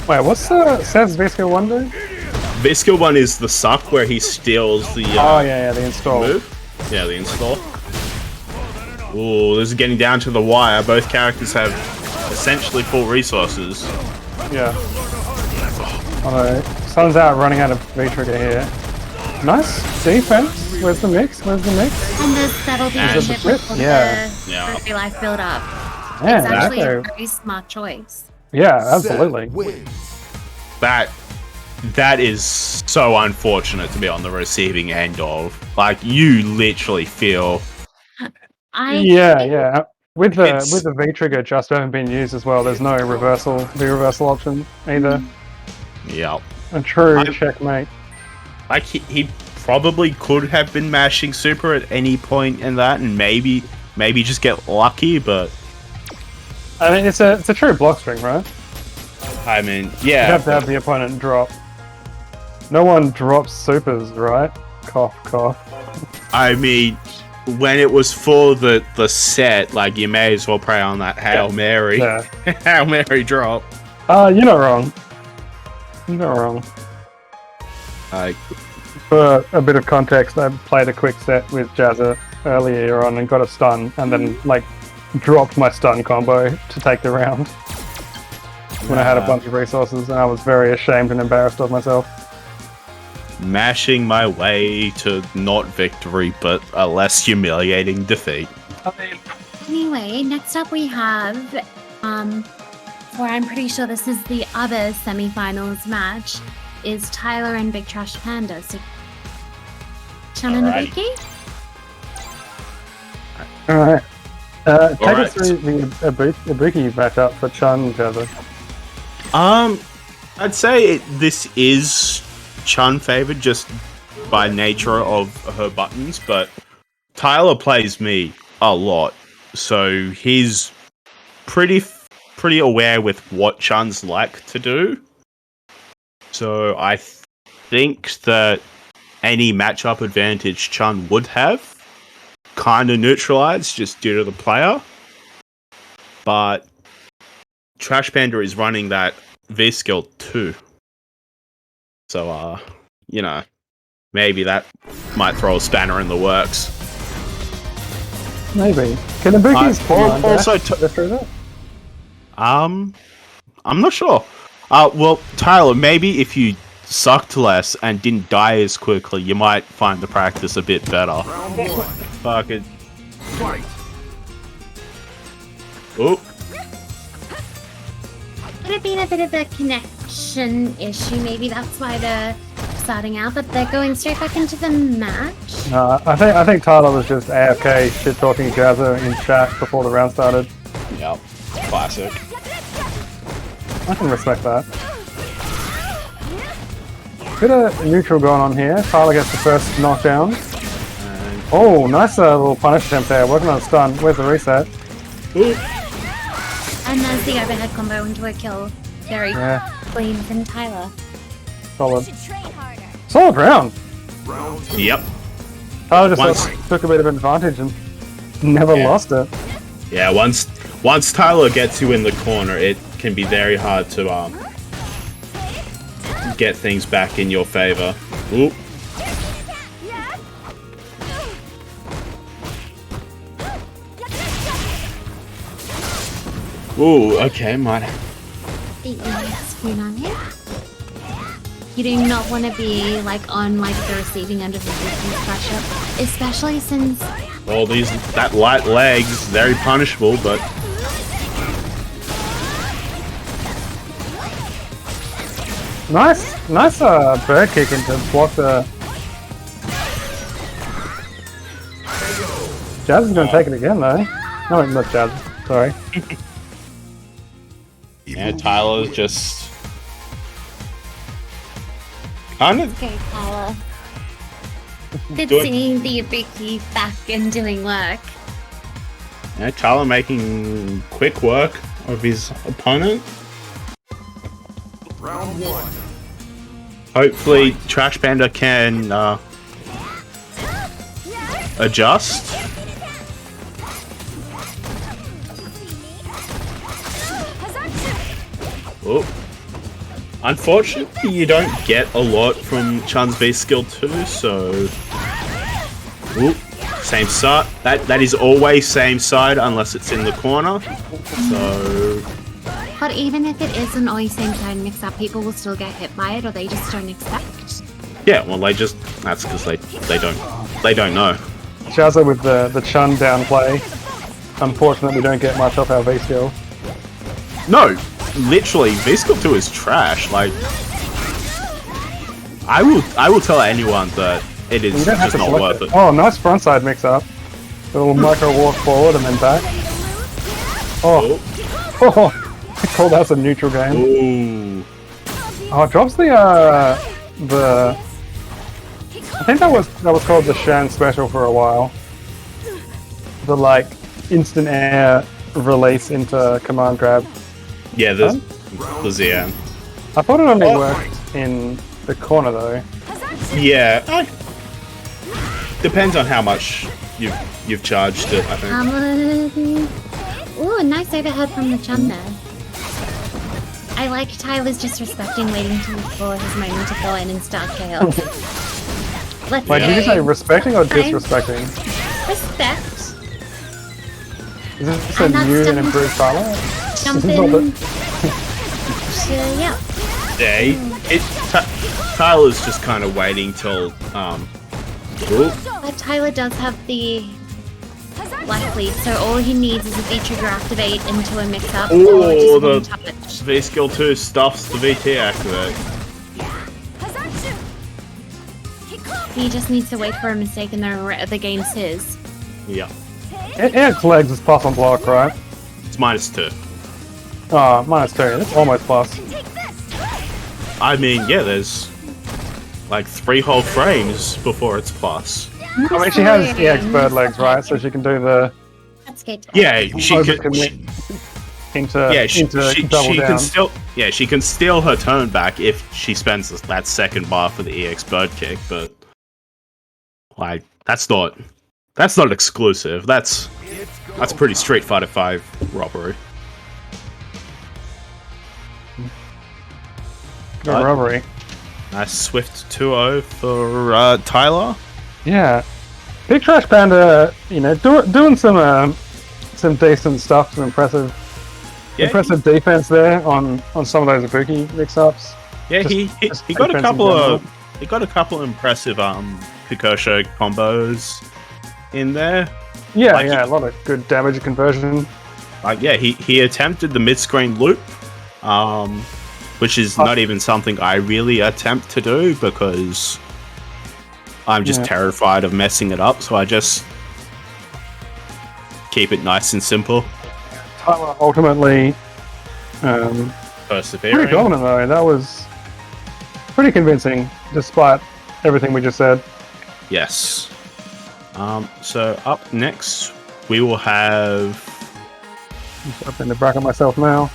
Wait, what's Seth's V skill 1 do? V skill 1 is the suck where he steals the the install move. Yeah, the install. Ooh, this is getting down to the wire. Both characters have essentially full resources. Yeah. Although Sun's out running out of V trigger here. Nice defense. Where's the mix? And that'll be Is the it the hit flip? before Yeah. the free life build up. Yeah, It's actually a Nako. very smart choice. Yeah, absolutely. Wins. That is so unfortunate to be on the receiving end of. Like, you literally feel Yeah. With the V trigger just haven't been used as well. There's no reversal option either. yeah. A true checkmate. Like, he probably could have been mashing super at any point in that, and maybe just get lucky, but I mean, it's a true block string, right? I mean, You yeah. have to have the opponent drop. No one drops supers, right? Cough, cough. I mean, when it was for the set, like, you may as well pray on that Hail Mary. Yeah. Hail Mary drop. You're not wrong. You're not wrong. Like, For a bit of context, I played a quick set with Jazza earlier on and got a stun, and then like dropped my stun combo to take the round when I had a bunch of resources, and I was very ashamed and embarrassed of myself. mashing my way to not victory, but a less humiliating defeat. Anyway, next up we have, where I'm pretty sure this is the other semi-finals match, is Tyler and Big Trash Panda. So, Chun and Alrighty. Ibuki? Alright. Take Alright. us through the Ibuki matchup for Chun and Jazza. I'd say this is Chun favored just by nature of her buttons, but Tyler plays me a lot, so he's pretty aware with what Chun's like to do. So I think that any matchup advantage Chun would have kind of neutralized just due to the player. But Trash Panda is running that V skill too. So, maybe that might throw a spanner in the works. Maybe. Can Ibuki's also through that? I'm not sure. Well, Tyler, maybe if you sucked less and didn't die as quickly, you might find the practice a bit better. Fuck it. Fight. Oh, Could have been a bit of a connection issue. Maybe that's why they're starting out, but they're going straight back into the match. I think Tyler was just AFK shit talking Jazza in chat before the round started. yep, classic. I can respect that. Bit of neutral going on here. Tyler gets the first knockdown. And, Oh, nice little punish attempt there. Working on a stun. Where's the reset? And there's the overhead combo into a kill. Very Yeah, clean from Tyler. solid. Solid round. Round two. yep. Tyler just Once- took a bit of advantage and never Yeah. lost it. Yeah, once once Tyler gets you in the corner, it can be very hard to get things back in your favor. Ooh. Ooh, okay, might. You do not want to be like on like the receiving end of the distance pressure, especially since All that light legs, very punishable, but Nice bird kicking to block the. Jazz is going to take it again though. No, not Jazz. Sorry. yeah, Tyler's just kind of. okay, Tyler. Good Do it. seeing the Ibuki back and doing work. Yeah, Tyler making quick work of his opponent. Round 1. Hopefully, Trash Panda can adjust. Oh. Unfortunately, you don't get a lot from Chun's V skill 2, so. Ooh, same side. That is always same side unless it's in the corner. So. But even if it isn't always same side mix up, people will still get hit by it, or they just don't expect. Yeah, well, that's because they don't know. Jazza with the Chun downplay. Unfortunately, we don't get much off our V skill. No, literally, V skill 2 is trash. Like, I will tell anyone that it is You don't have just to not select worth it. Oh, nice frontside mix up. A little micro walk forward and then back. Oh, oh, I call that a neutral game. Ooh. Oh, it drops the. I think that was called the Shan special for a while. The like instant air release into command grab. Yeah, the Zian. I thought it only worked in the corner though. Yeah, depends on how much you've charged it, I think. Ooh, nice overhead from the Chun there. I like Tyler's just respecting waiting for his moment to go in and start KO. Let's Wait, did you say go. respecting or disrespecting? Respect. Is this a I'm not new and stepping- improved Tyler? Jumping. Yeah. Yeah, Tyler's just kind of waiting till ooh. But Tyler does have the black lead, so all he needs is a V-trigger activate into a mix-up or Ooh, just one the touch. V skill 2 stuffs the VT activate. He just needs to wait for a mistake and the game's his. Yeah, Eric's legs is plus on block, right? it's -2. Oh, -2. That's almost plus. I mean, yeah, there's like 3 whole frames before it's plus. I mean, she has EX bird legs, right? So she can do the That's good. Yeah, she could. overcommit into Yeah, she double down. can still. Yeah, she can steal her turn back if she spends that second bar for the EX bird kick. But like, that's not exclusive. That's pretty Street Fighter 5 robbery. Good robbery. Nice swift 2-0 for Tyler. Yeah, Big Trash Panda, you know, doing some decent stuff, some impressive defense there on some of those Ibuki mix-ups. Yeah, Just he got a defense couple in general. of impressive Picosho combos in there. Yeah, Like, a lot of good damage conversion. Like, yeah, he attempted the mid-screen loop, which is not even something I really attempt to do because I'm just terrified of messing it up, so I just keep it nice and simple. Tyler ultimately Persevering. pretty dominant though. That was pretty convincing, despite everything we just said. Yes. So up next, we will have... I'm up in the bracket myself now.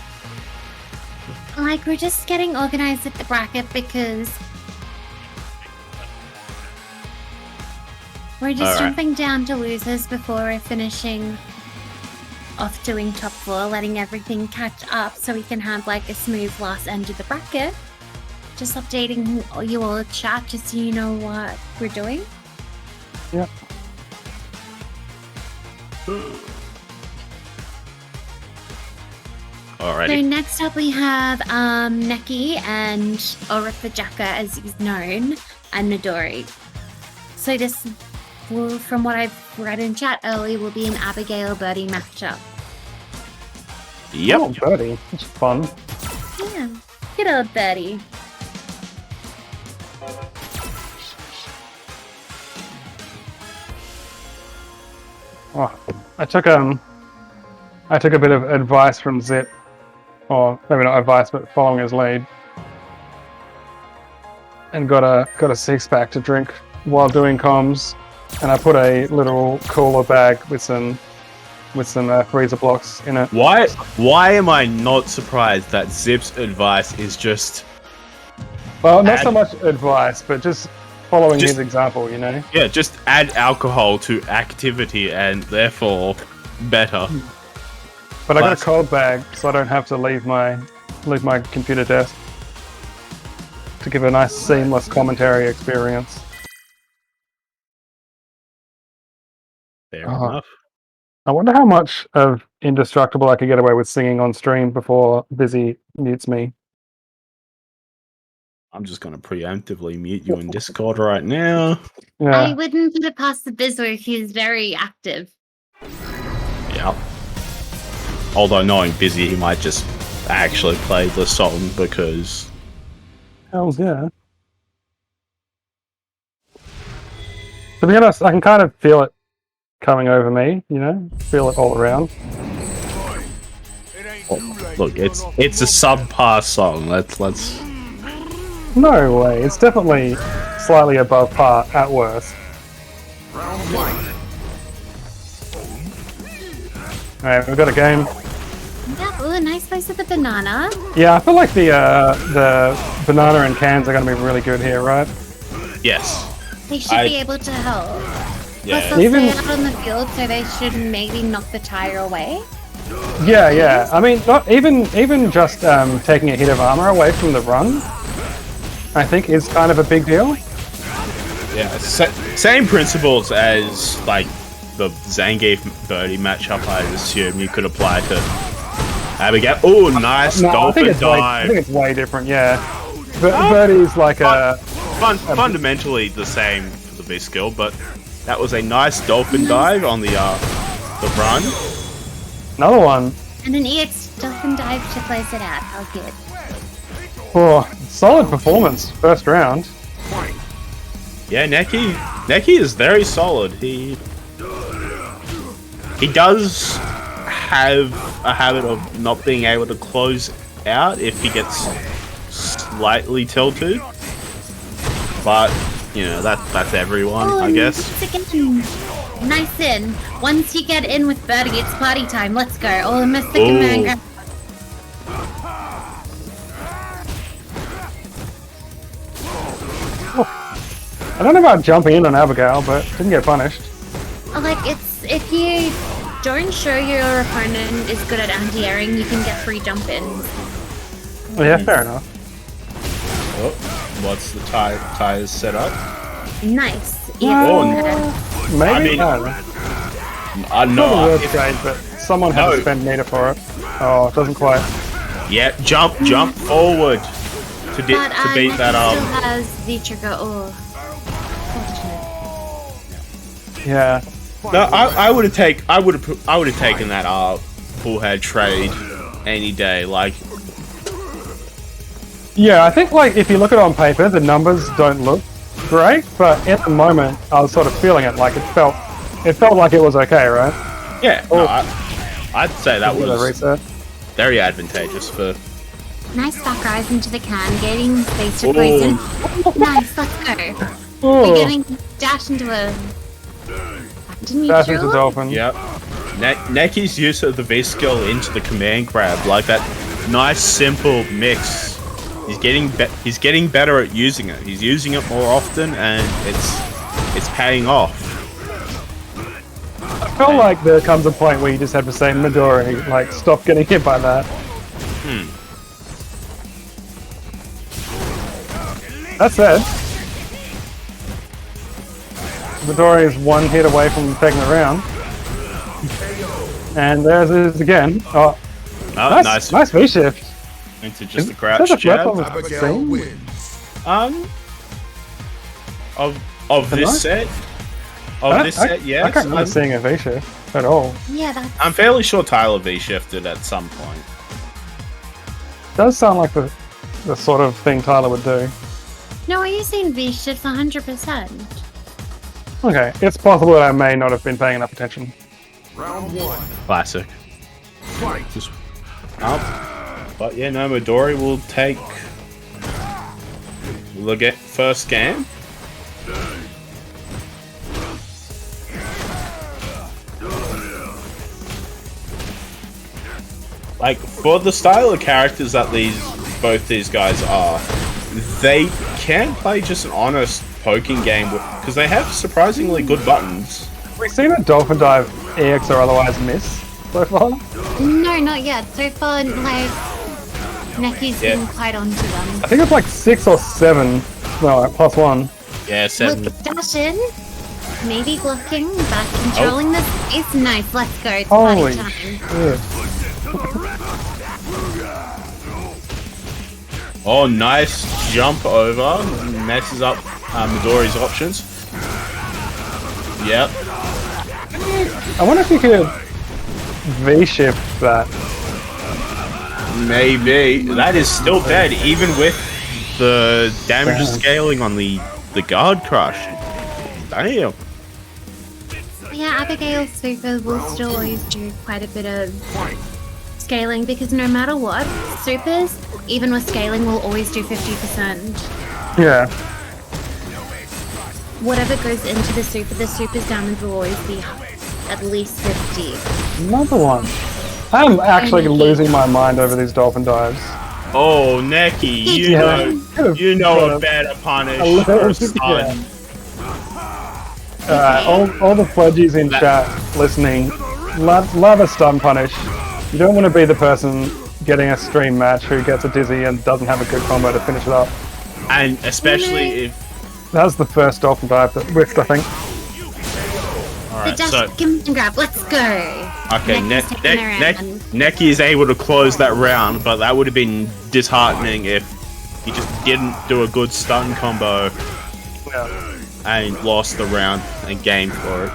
Like, we're just getting organized at the bracket because we're just Alright. jumping down to losers before we're finishing off doing top 4, letting everything catch up so we can have like a smooth last end of the bracket. Just updating you all chat just so you know what we're doing. Yep. Alrighty. So next up we have Neki and Orifajaka as he's known, and Nidori. So this will, from what I've read in chat early, will be an Abigail Birdie matchup. Yep. Oh, Birdie. It's fun. Yeah, good old Birdie. Oh, I took a bit of advice from Zip, or maybe not advice, but following his lead, and got a 6-pack to drink while doing comms, and I put a little cooler bag with some freezer blocks in it. Why am I not surprised that Zip's advice is just... Well, not so much advice, but just following his example, you know? Yeah, just add alcohol to activity and therefore better. But I got a cold bag, so I don't have to leave my computer desk to give a nice seamless commentary experience. Fair enough. I wonder how much of Indestructible I could get away with singing on stream before Busy mutes me. I'm just going to preemptively mute you in Discord right now. Yeah. I wouldn't put it past the Bizwer, he's very active. Yeah. Although knowing Busy, he might just actually play the song because... Hells yeah. To be honest, I can kind of feel it coming over me, you know? Feel it all around. Look, it's a subpar song. Let's... No way, it's definitely slightly above par at worst. Alright, we've got a game. Yeah, ooh, nice place with the banana. Yeah, I feel like the banana and cans are going to be really good here, right? Yes. They should be able to help. Yeah. Plus, they'll Even- stay out on the field, so they should maybe knock the tire away. Yeah. I mean, not even just taking a hit of armor away from the run, I think is kind of a big deal. Yeah, same principles as like the Zangief Birdie matchup. I assume you could apply to Abigail. Oh, nice dolphin I dive. think it's way different. Yeah, Birdie's like fundamentally the same for the V skill, but that was a nice dolphin dive on the run. Another one. And an EX dolphin dive to close it out. How good. Oh, solid performance first round. Yeah, Neki is very solid. He does have a habit of not being able to close out if he gets slightly tilted. But, you know, that's everyone, I guess. Again. Nice in. Once you get in with Birdie, it's party time. Let's go. Oh, Mr. Commander. I don't know about jumping in on Abigail, but didn't get punished. Like, it's if you don't show your opponent is good at anti-airing, you can get free jump-ins. Well, yeah, fair enough. Oh, what's the tires set up? Nice. Maybe. No. Not the word trade, but someone had to spend meter for it. Oh, it doesn't quite. Yeah, jump forward to beat that up. Still has the trigger. Oh, Yeah. No, I would have taken that full head trade any day. Like, Yeah, I think like if you look at it on paper, the numbers don't look great, but at the moment I was sort of feeling it. Like it felt like it was okay, right? yeah, no, I'd say that Did a was reset. very advantageous for. nice back rise into the can, getting space to poison. Nice, let's go. Oh, We're getting dash into a. Didn't you dash into drill? dolphin. Yep. Neki's use of the V skill into the command grab, like that nice simple mix. He's getting better at using it. He's using it more often, and it's paying off. feel like there comes a point where you just have to say, Midori, like, stop getting hit by that. That said, Midori is one hit away from taking the round. And there's it again. Oh, nice V-shift. Into just the crouch jab. Abigail wins. Of this set? This set, yes. I can't remember seeing a V-shift at all. Yeah, that's... I'm fairly sure Tyler V-shifted at some point. Does sound like the sort of thing Tyler would do. No, are you saying V-shifts 100%? Okay, it's possible that I may not have been paying enough attention. Round 1. Classic. Fight. But yeah, no, Midori will take the first game. Like, for the style of characters that both these guys are, they can play just an honest poking game because they have surprisingly good buttons. We've seen a Dolphin Dive EX or otherwise miss so far. No, not yet. So far, like, Necky's been quite onto them. I think it's like 6 or 7. No, +1. Yeah, 7. Look, dash in. Maybe blocking, but controlling this is nice. Let's go. It's Holy party time. shit. Oh, nice jump over. Messes up Midori's options. Yep. I wonder if you could V-shift that. Maybe. That is still dead, even with the damage scaling on the guard crush. Damn. Yeah, Abigail's super will still always do quite a bit of scaling because no matter what, supers, even with scaling, will always do 50%. Yeah. Whatever goes into the super's damage will always be at least 50. Another one. I'm actually losing my mind over these Dolphin Dives. Oh, Necky, you know a better punish for a stun. Alright, all the Fledgies in chat listening, love a stun punish. You don't want to be the person getting a stream match who gets a dizzy and doesn't have a good combo to finish it up. And especially if... That was the first Dolphin Dive that whiffed, I think. Alright, so... Give and grab, let's go! Okay, Necky is able to close that round, but that would have been disheartening if he just didn't do a good stun combo and lost the round and gamed for it.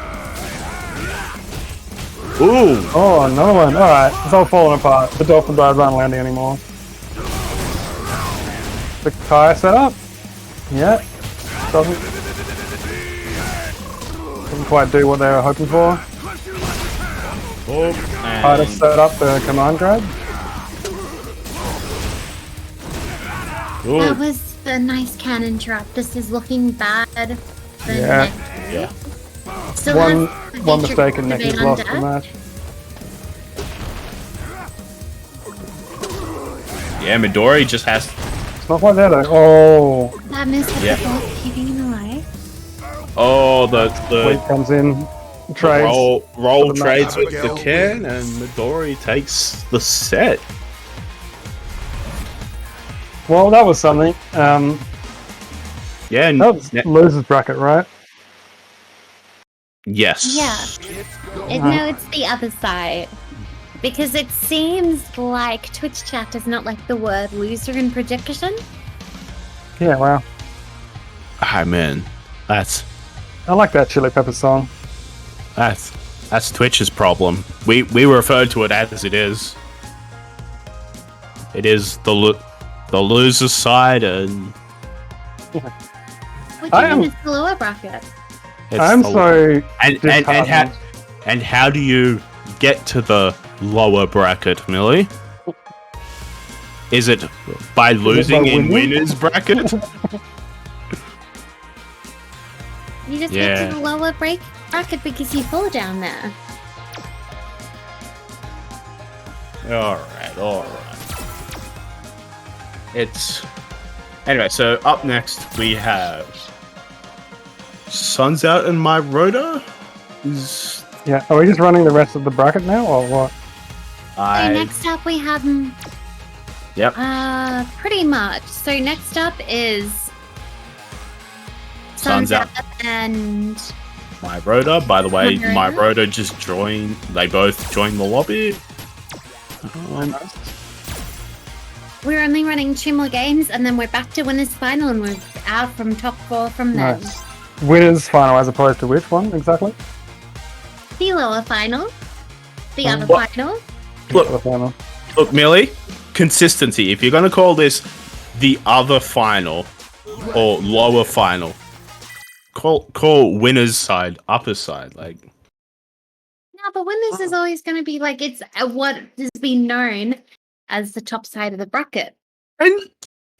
Ooh! Oh, another one. Alright, it's all falling apart. The Dolphin Dives aren't landing anymore. The Kai setup? Yeah. Doesn't quite do what they were hoping for. Try to set up the command grab. Ooh. That was a nice cannon drop. This is looking bad. Yeah. Still one mistake and Necky's lost the match. Yeah, Midori just has... It's not quite there though. Oh. That missed the ball keeping him alive. Oh, the Fleet comes in, trades. Roll trades with the can, and Midori takes the set. Well, that was something. Yeah, that was losers bracket, right? Yes. Yeah. No, it's the other side. Because it seems like Twitch chat does not like the word loser in prediction. Yeah, wow. Man, I like that Chili Pepper song. That's Twitch's problem. We refer to it as it is. It is the loser side, and it's the lower bracket. I'm so and how do you get to the lower bracket, Millie? Is it by losing in winners bracket? You just get to the lower bracket because you fall down there. Alright. Anyway, so up next we have Sun's Out and My Rota is Yeah, are we just running the rest of the bracket now, or what? So next up we have Yep. pretty much. So next up is Sun's Out. and My Rhoda. By the way, My My Rhoda. Rhoda just joined. They both joined the lobby. we're only running 2 more games, and then we're back to winners final, and we're out from top 4 from then. Nice. Winners final as opposed to which one exactly? The lower final, the other What? final. Look, The final. look, Millie. Consistency. If you're gonna call this the other final or lower final, call winners side upper side. Like, No, but winners is always going to be like it's what has been known as the top side of the bracket. and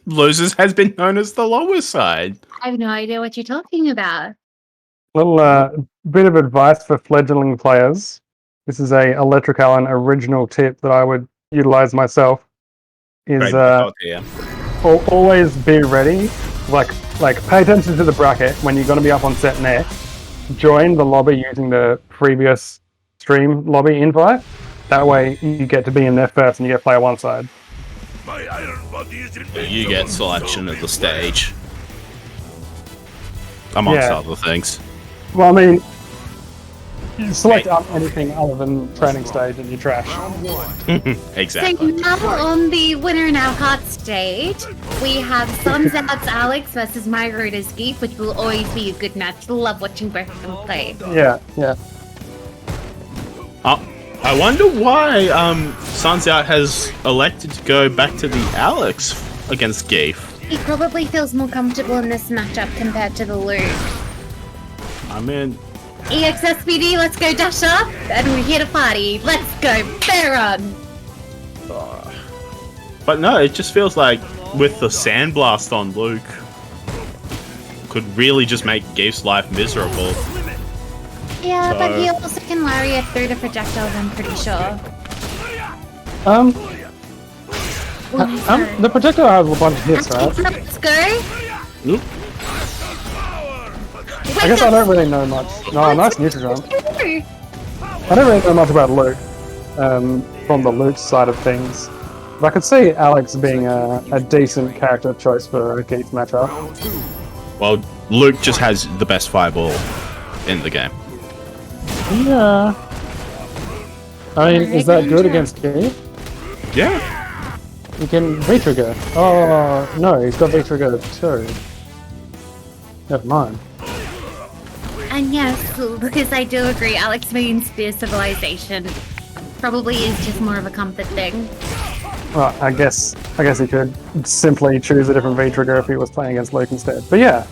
losers has been known as the lower side. I have no idea what you're talking about. Little bit of advice for fledgling players. This is a Electric Allen original tip that I would utilize myself. Is Great result here. always be ready. Like pay attention to the bracket when you're going to be up on set next. Join the lobby using the previous stream lobby invite. That way you get to be in there first and you get player one side. You get selection at the stage, amongst Yeah. other things. Well, I mean, you select anything other than training stage and you trash. Exactly. So now on the winner in our heart stage, we have Sun's Out's Alex versus My Rota's Geek, which will always be a good match. Love watching both of them play. Yeah. I wonder why Suns Out has elected to go back to the Alex against Geef. He probably feels more comfortable in this matchup compared to the Luke. I mean, EXSPD, let's go dash up, and we're here to party. Let's go, bear run! but no, it just feels like with the Sandblast on Luke, could really just make Geef's life miserable. Yeah, but So- he also can lariat through the projectiles, I'm pretty sure. The projectile has a bunch of hits, right? Let's go! Nope. I guess I don't really know much. No, nice neutral jump. I don't really know much about Luke, from the Luke side of things. But I could see Alex being a decent character choice for a Geef matchup. Well, Luke just has the best fireball in the game. Yeah. I mean, is that good against Geef? Yeah. You can V-trigger. Oh, no, he's got V-trigger too. Never mind. And yes, because I do agree, Alex being Spear Civilization probably is just more of a comfort thing. Well, I guess he could simply choose a different V-trigger if he was playing against Luke instead. But yeah.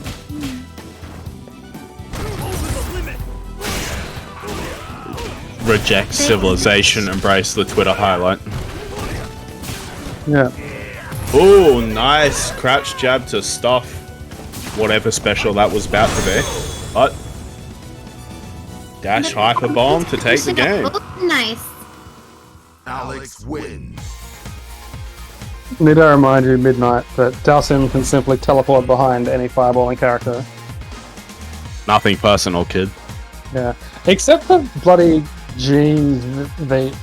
Reject civilization, embrace the Twitter highlight. Yeah. Oh, nice crouch jab to stuff whatever special that was about to be. But dash hyper bomb to take the game. Nice. Alex wins. Need to remind you, Midnight, that Dalsim can simply teleport behind any fireballing character. Nothing personal, kid. Yeah. Except for bloody G, the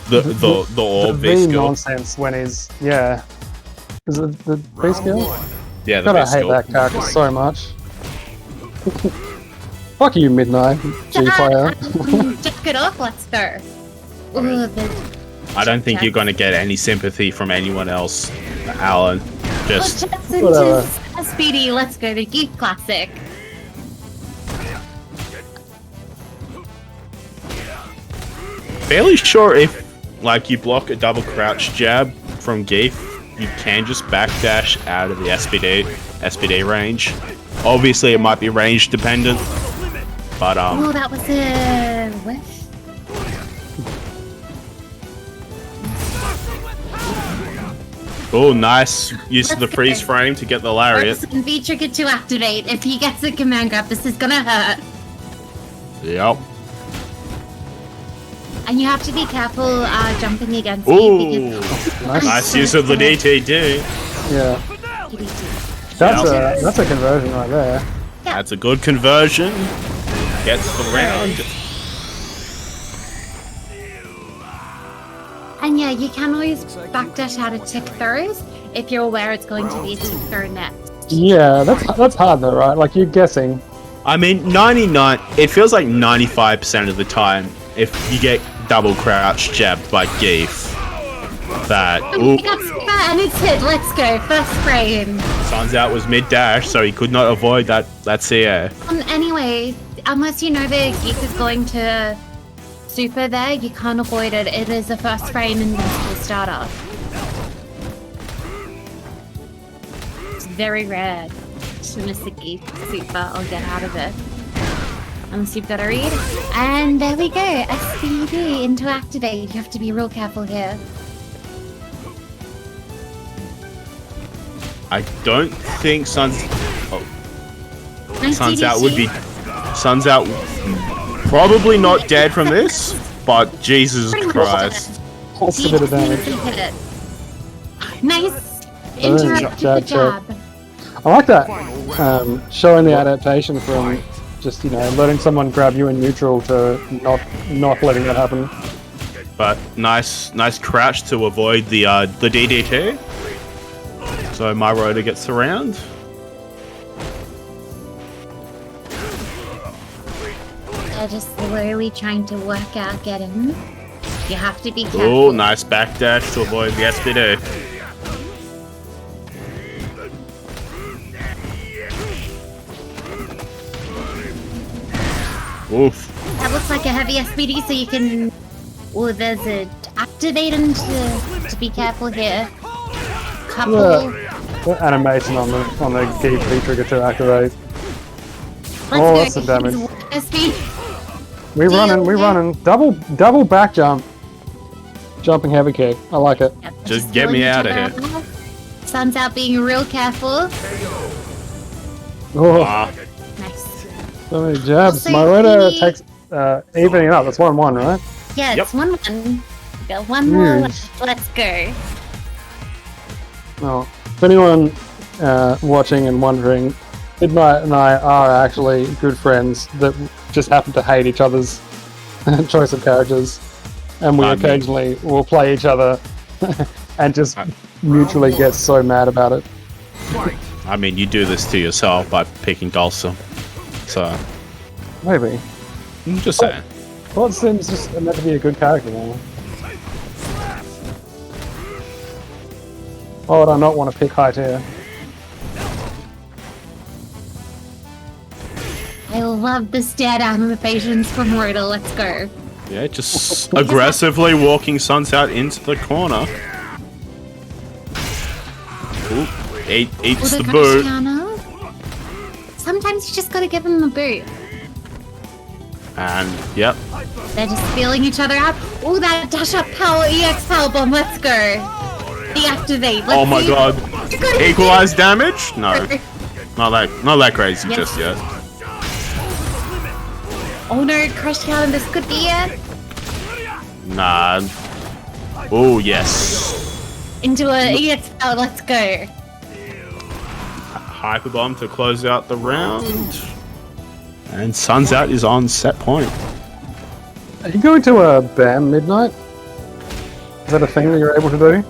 The orb V V skill. nonsense when he's, yeah. Is it the V skill? Yeah, the God, I V hate skill. that character so much. Fuck you, Midnight, G player. Jack it off, let's go. Ooh, the I don't think you're going to get any sympathy from anyone else, Alan. Just Whatever. Speedy, let's go, the Geek Classic. fairly sure if, like, you block a double crouch jab from Geef, you can just backdash out of the SPD range. Obviously, it might be range dependent, but Oh, that was a whiff. oh, nice use of the freeze frame to get the lariat. Listen, V-trigger to activate. If he gets a command grab, this is gonna hurt. Yep. And you have to be careful jumping against Ooh, me because nice use of the DTD. Yeah. That's a conversion right there. That's a good conversion. Gets the round. And yeah, you can always backdash out of tick throws if you're aware it's going to be a tick throw next. Yeah, that's hard though, right? Like you're guessing. I mean, 99. It feels like 95% of the time, if you get double crouch jabbed by Geef, that. Ooh, And it's hit. Let's go. First frame. Suns Out was mid dash, so he could not avoid that CA. Anyway, unless you know the Geef is going to super there, you can't avoid it. It is a first frame invincible starter. It's very rare to miss the Geef super or get out of it. Unless you've got a read. And there we go. SPD into activate. You have to be real careful here. I don't think Suns. Oh, Nice Suns DDT. Out would be. Suns Out. Probably not dead from this, but Jesus Pretty much Christ. That's a bit of damage. Hit it. Nice interrupt jab, with the jab. I like that. Showing the adaptation from just, you know, letting someone grab you in neutral to not letting that happen. But nice crouch to avoid the DDT. So my rotor gets around. They're just slowly trying to work out getting. You have to be careful. Oh, nice backdash to avoid the SPD. Oof. That looks like a heavy SPD, so you can. Oh, there's a activating to be careful here. Couple. The animation on the key trigger to activate. Let's that's some damage. SD. We running. Double back jump. Jumping heavy kick. I like it. Yep, Just get me pulling out each of other out. Sun's Out being real careful. Oh, Ah, Nice. so many jabs. Also, My rotor he- takes evening up. That's 1-1, right? Yeah, Yep. it's 1-1. Got one more Hmm. left. Let's go. Well, if anyone watching and wondering, Midnight and I are actually good friends that just happen to hate each other's choice of characters, and we I mean- occasionally will play each other and just mutually get so mad about it. I mean, you do this to yourself by picking Dulcim. So, Maybe. I'm just saying. Well, it seems just meant to be a good character now. Why would I not want to pick high tier? I love the stare down animations from Rotor. Let's go. Yeah, just aggressively walking Suns Out into the corner. Ooh, eats With the a boot. Cristiano. Sometimes you just gotta give them the boot. And, yep. They're just feeling each other out. Oh, that dash up power EX power bomb. Let's go. Deactivate. Let's Oh my see. god. You're gonna Equalized damage? No. do- Not that crazy Yes. just yet. Oh no, Cristiano, this could be it. Nah. Oh, yes. Into a EX power. Let's go. Hyperbomb to close out the round. And Suns Out is on set point. Are you going to a BAM Midnight? Is that a thing that you're able to do?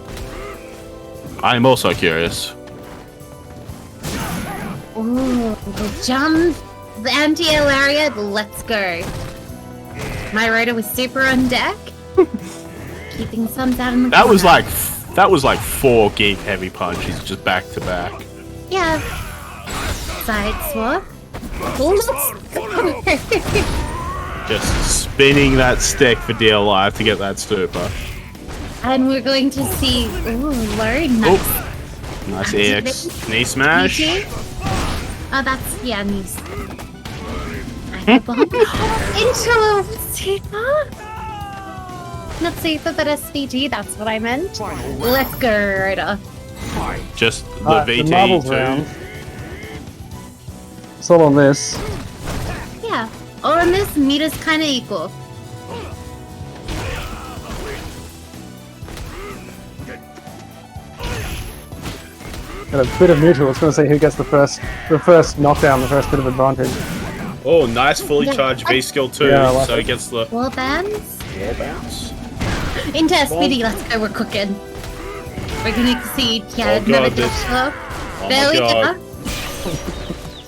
I'm also curious. Ooh, the jump. The anti-air lariat. Let's go. My rotor was super on deck. Keeping Suns Out in the That was corner. like 4 geek heavy punches just back to back. Yeah. Side swap. Oh, let's go. Just spinning that stick for dear life to get that super. And we're going to see. Ooh, low. Nice. Oh, nice EX knee smash. PT? Oh, that's. Yeah, nice. Bomb. Into a super? Not super, but SVG. That's what I meant. Let's go, Rotor. Just the Alright, the marbles round. VT2. It's all on this. Yeah. Oh, and this meter's kind of equal. Got a bit of neutral. It's going to see who gets the first knockdown, the first bit of advantage. Oh, nice fully charged V skill too. Yeah, I like so it. he gets the Wall bands. wall bounce. Into SPD, let's go, we're cooking. We're gonna exceed. Yeah, Oh, another God, this- dash low. Oh There my we god. go.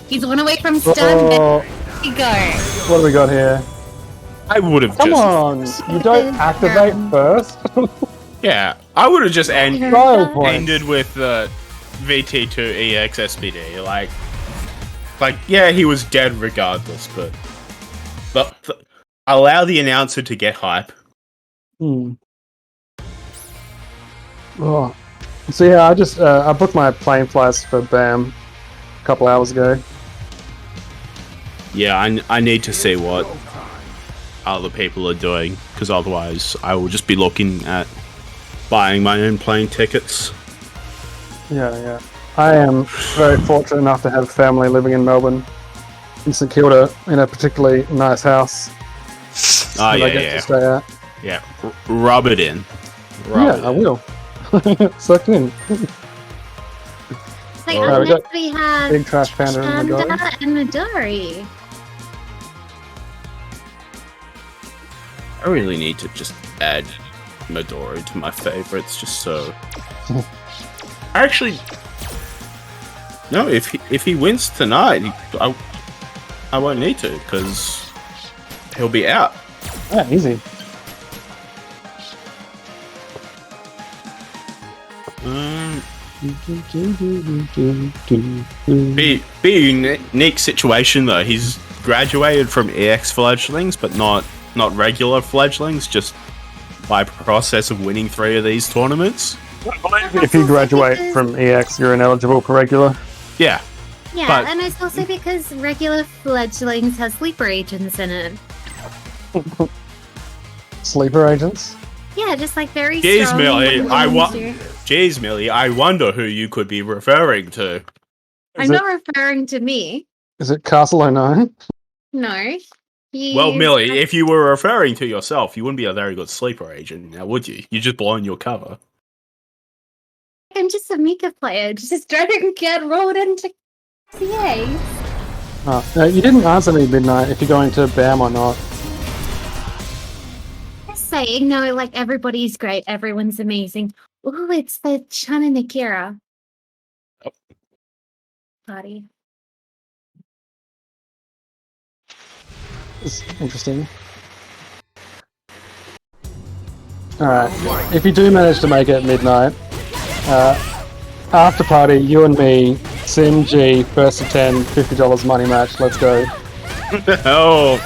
He's one away from stun. Oh, There we go. what do we got here? I would have Come just on, you don't activate first. yeah. I would have just Trial points. ended with the VT2 EX SPD. Like yeah, he was dead regardless, but allow the announcer to get hype. Hmm. Oh. So yeah, I just I booked my plane flights for BAM a couple hours ago. Yeah, I need to see what other people are doing, because otherwise I will just be looking at buying my own plane tickets. Yeah. I am very fortunate enough to have family living in Melbourne, in St Kilda, in a particularly nice house. Oh that I get yeah. to stay at. Yeah, rub it in. Rub it I in. will. Suck in. So Alright, up we got next we have Big Trash Panda and Chanda Midori. and Midori. I really need to just add Midori to my favorites, just so. Actually, no. If he wins tonight, I won't need to, because he'll be out. Yeah, easy. Be a unique situation though. He's graduated from EX fledglings, but not regular fledglings. Just by process of winning 3 of these tournaments. If you graduate from EX, you're ineligible for regular. Yeah, Yeah, But- and it's also because regular fledglings has sleeper agents in it. Sleeper agents. Yeah, just like very Jeez, strong. Millie, ones Jeez, Millie, I wonder who you could be referring to. I'm Is not referring to me. Is it Castle 09? No. Well, He's- Millie, if you were referring to yourself, you wouldn't be a very good sleeper agent, now would you? You're just blowing your cover. I'm just a Mika player, just trying to get rolled into CA. You didn't answer me, Midnight, if you're going to BAM or not. Just saying, no, like everybody's great, everyone's amazing. Ooh, it's the Chan and Akira Oh. party. It's interesting. Alright, if you do manage to make it midnight, after party, you and me, Sim G, first to 10, $50 money match, let's go. Oh,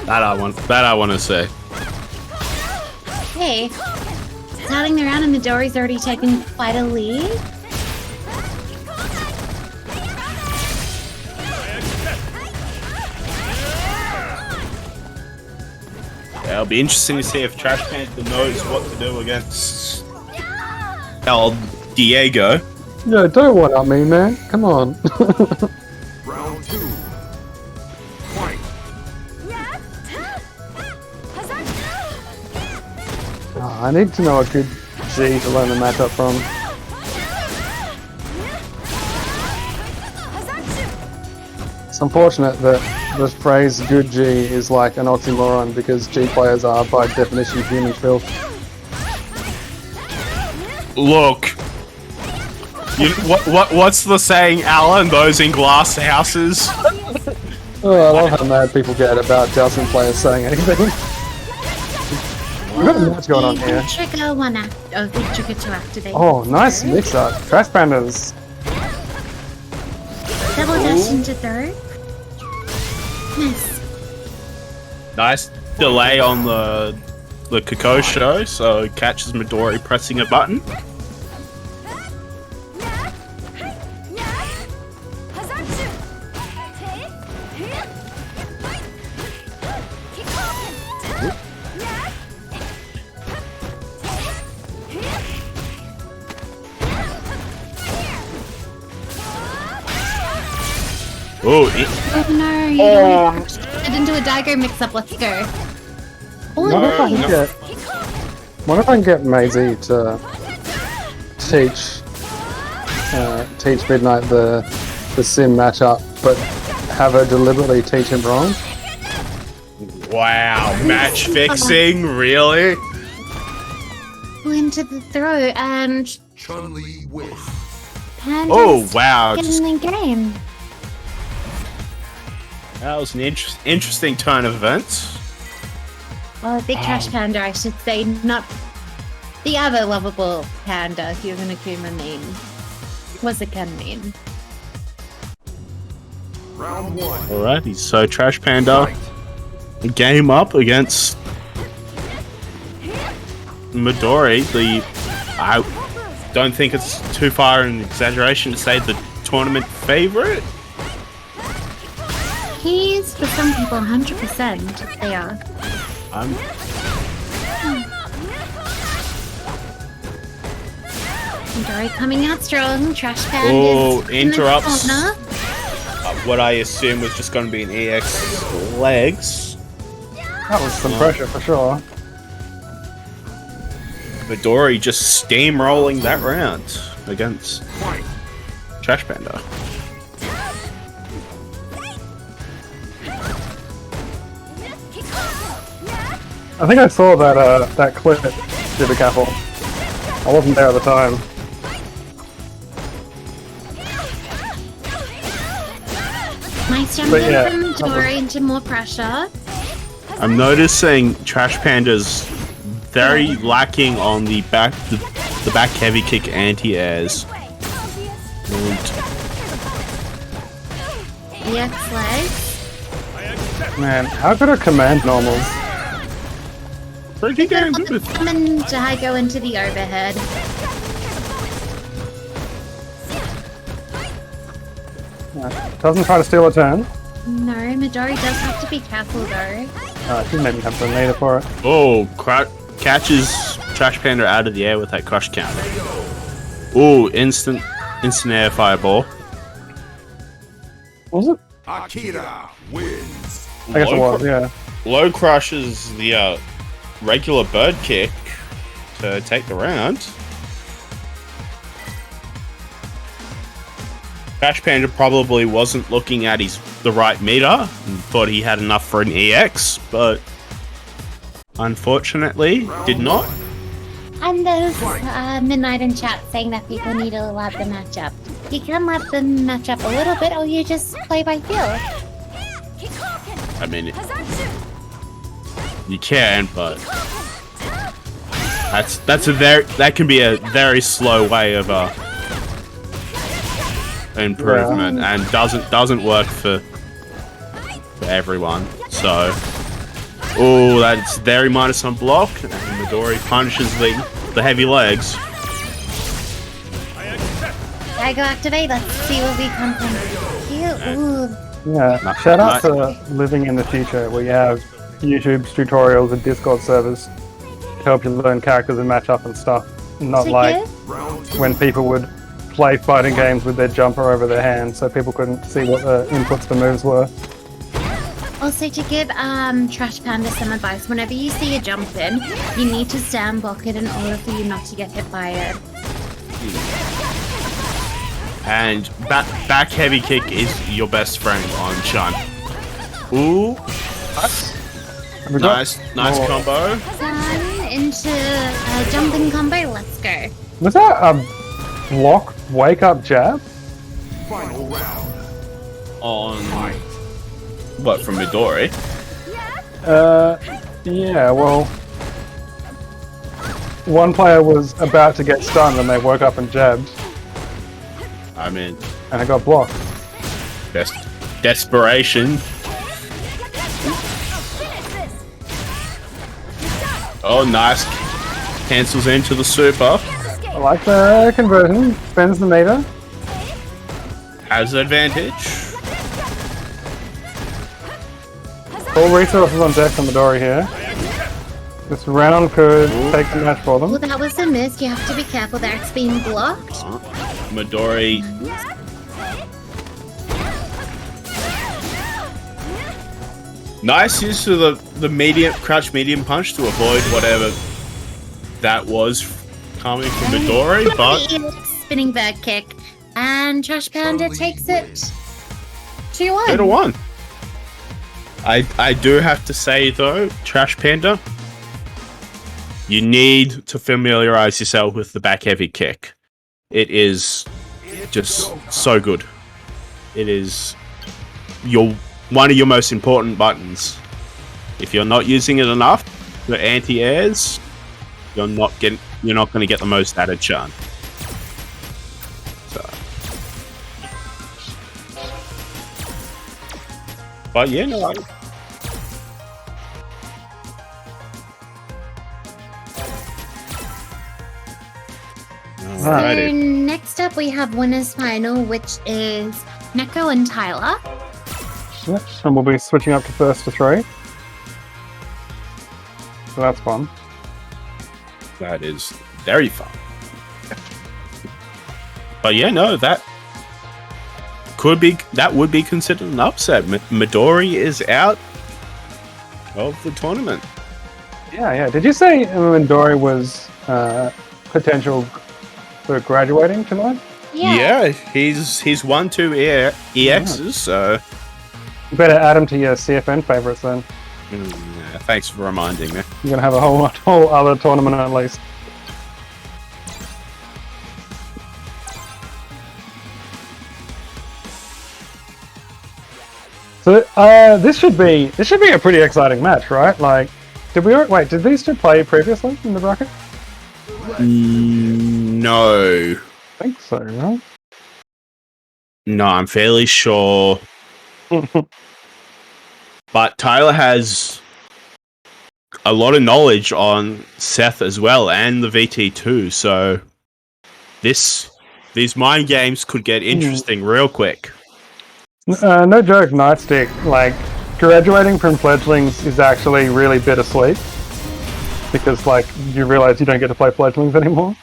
that I want to say. Hey, starting the round and Midori's already taken quite a lead. Yeah, it'll be interesting to see if Trash Panther knows what to do against El Diego. Yo, don't one up me, man. Come on. Round 2. Fight. Oh, I need to know a good G to learn the matchup from. It's unfortunate that the phrase good G is like an oxymoron because G players are by definition human filth. Look, what's the saying, Alan? Those in glass houses. Oh, I love how mad people get about Jousting players saying anything. We've got a match going on here. Trigger one act. Oh, the trigger to activate. Oh, nice mix-up. Trash Pandas. Double dash into third. Nice. Nice delay on the Kakko show, so it catches Midori pressing a button. Oh, Oh no, you don't get into a Daigo mix-up. Let's go. Oh, What if I can nice. get... What if I can get Maisie to teach Midnight the sim matchup, but have her deliberately teach him wrong. Wow, match fixing, really? Into the throat and Chun-Li wins. Panda's Oh wow, getting in the game. that was an interesting turn of events. Well, Big Trash Panda, I should say, not the other lovable panda, if you're gonna call my name. Was a Ken name. Round 1. Alrighty, so Trash Panda Fight. game up against Midori. I don't think it's too far an exaggeration to say the tournament favorite. He's, for some people, 100%. They are. Midori coming out strong. Trash Panda. Oh, interrupts. What I assume was just going to be an EX legs. That was some pressure for sure. Midori just steamrolling that round against Fight. Trash Panda. I think I saw that that clip, Super Careful. I wasn't there at the time. Nice jump But in yeah, from that Midori into more pressure. I'm noticing Trash Panda's very lacking on the back heavy kick anti-airs. EX legs. Man, how good are command normals? Pretty damn good. Coming to go into the overhead. Doesn't try to steal a turn. No, Midori does have to be careful though. She's maybe have to need it for it. Oh, catches Trash Panda out of the air with that crush counter. Oh, instant air fireball. Was it? Akira wins. I guess it was, yeah. Low crushes the regular bird kick to take the round. Trash Panda probably wasn't looking at the right meter and thought he had enough for an EX, but unfortunately did not. And there's Midnight in chat saying that people need to let the match up. You can let them match up a little bit, or you just play by feel. I mean, you can, but that can be a very slow way of improvement, and doesn't work for everyone. So, oh, that's very minus on block, and Midori punishes the heavy legs. Dagger activate, let's see what we come from. Ooh. Yeah, shout out to living in the future where you have YouTube's tutorials and Discord servers to help you learn characters and match up and stuff. Not Is it like good? when people would play fighting games with their jumper over their hand so people couldn't see what the inputs to moves were. Also, to give Trash Panda some advice, whenever you see a jump in, you need to stand block it in order for you not to get hit by it. And back heavy kick is your best friend on Chun. Ooh, nice combo. Done into a jumping combo, let's go. Was that a block wake up jab? Final round. On Fight. what, from Midori? Yeah, well, one player was about to get stunned and they woke up and jabbed I mean, and it got blocked. desperation. Oh, nice. Cancels into the super. I like the conversion, spends the meter. Has advantage. All resources on deck from Midori here. This round could take the match for them. Well, that was a miss. You have to be careful there. It's being blocked. Midori. Nice use of the medium crouch medium punch to avoid whatever that was coming from Midori, but Spinning bird kick. And Trash Panda takes it 2-1. 2-1. I do have to say though, Trash Panda, you need to familiarize yourself with the back heavy kick. It is just so good. It is one of your most important buttons. If you're not using it enough for anti-airs, you're not going to get the most out of Chan. So. But yeah, no. So Alrighty. next up we have winners final, which is Neko and Tyler. Yep. And we'll be switching up to first to 3. So that's fun. That is very fun. But yeah, no, that would be considered an upset. Midori is out of the tournament. Yeah. Did you say Midori was potential for graduating tonight? Yeah. He's won 2 EXs, so You better add him to your CFN favorites then. yeah, thanks for reminding me. You're gonna have a whole other tournament at least. So this should be a pretty exciting match, right? Like, did these two play previously in the bracket? No. I think so, right? No, I'm fairly sure. But Tyler has a lot of knowledge on Seth as well, and the VT2, so these mind games could get interesting real quick. No joke, Nightstick. Like, graduating from fledglings is actually really bittersweet. Because, like, you realize you don't get to play fledglings anymore.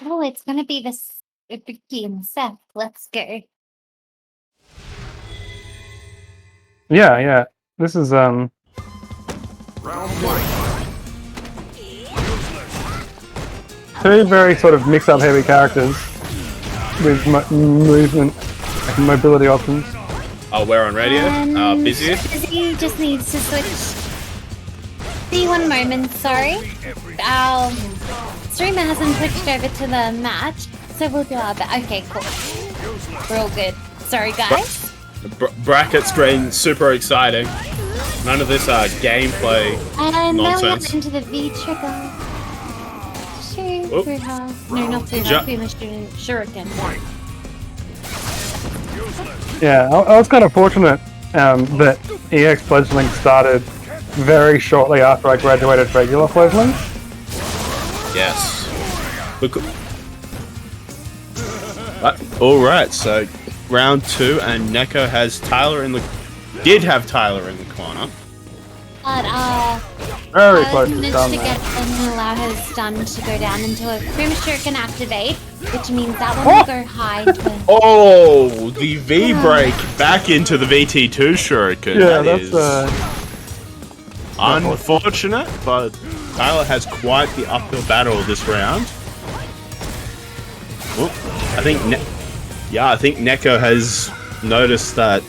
Oh, it's gonna be this Vicky and Seth. Let's go. Yeah. This is, Round 1. two very sort of mix-up heavy characters with movement and mobility options. Oh, we're on radio. Busy. Busy just needs to switch. See, one moment, sorry. Our streamer hasn't switched over to the match, so we'll do our best. Okay, cool. We're all good. Sorry, guys. Bracket screen, super exciting. None of this gameplay And now we nonsense. have into the V trigger. Oh. Through her. No, not through her. Jump. Through my shuriken. Yeah, I was kind of fortunate that EX fledgling started very shortly after I graduated regular fledgling. Yes. Look. All right. So round 2, and Neko did have Tyler in the corner. But Very close to managed done to there. get and allow her stun to go down into a Grim Shuriken activate, which means that one will go high to Oh, the V break back into the VT2 Shuriken. Yeah, That that's is unfortunate, but Tyler has quite the uphill battle this round. Oop, I think Neko has noticed that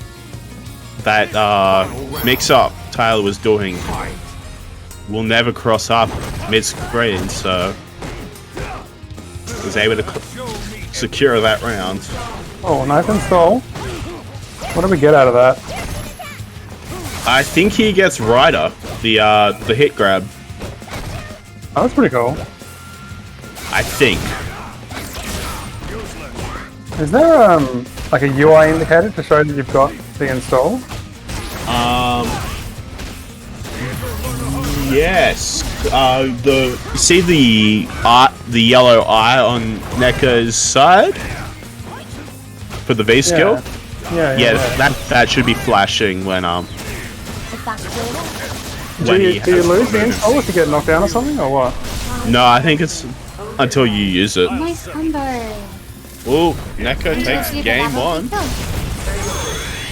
mix-up Tyler was doing will never cross up mid-screen, so was able to secure that round. Oh, knife install. What do we get out of that? I think he gets Ryder, the hit grab. Oh, that's pretty cool. I think. Is there like a UI indicator to show that you've got the install? Yes. You see the yellow eye on Neko's side for the V skill. Yeah. That should be flashing when exactly. when Do he you has lose the momentum. install if you get knocked down or something, or what? No, I think it's until you use it. Nice combo. Ooh, Neko takes game 1.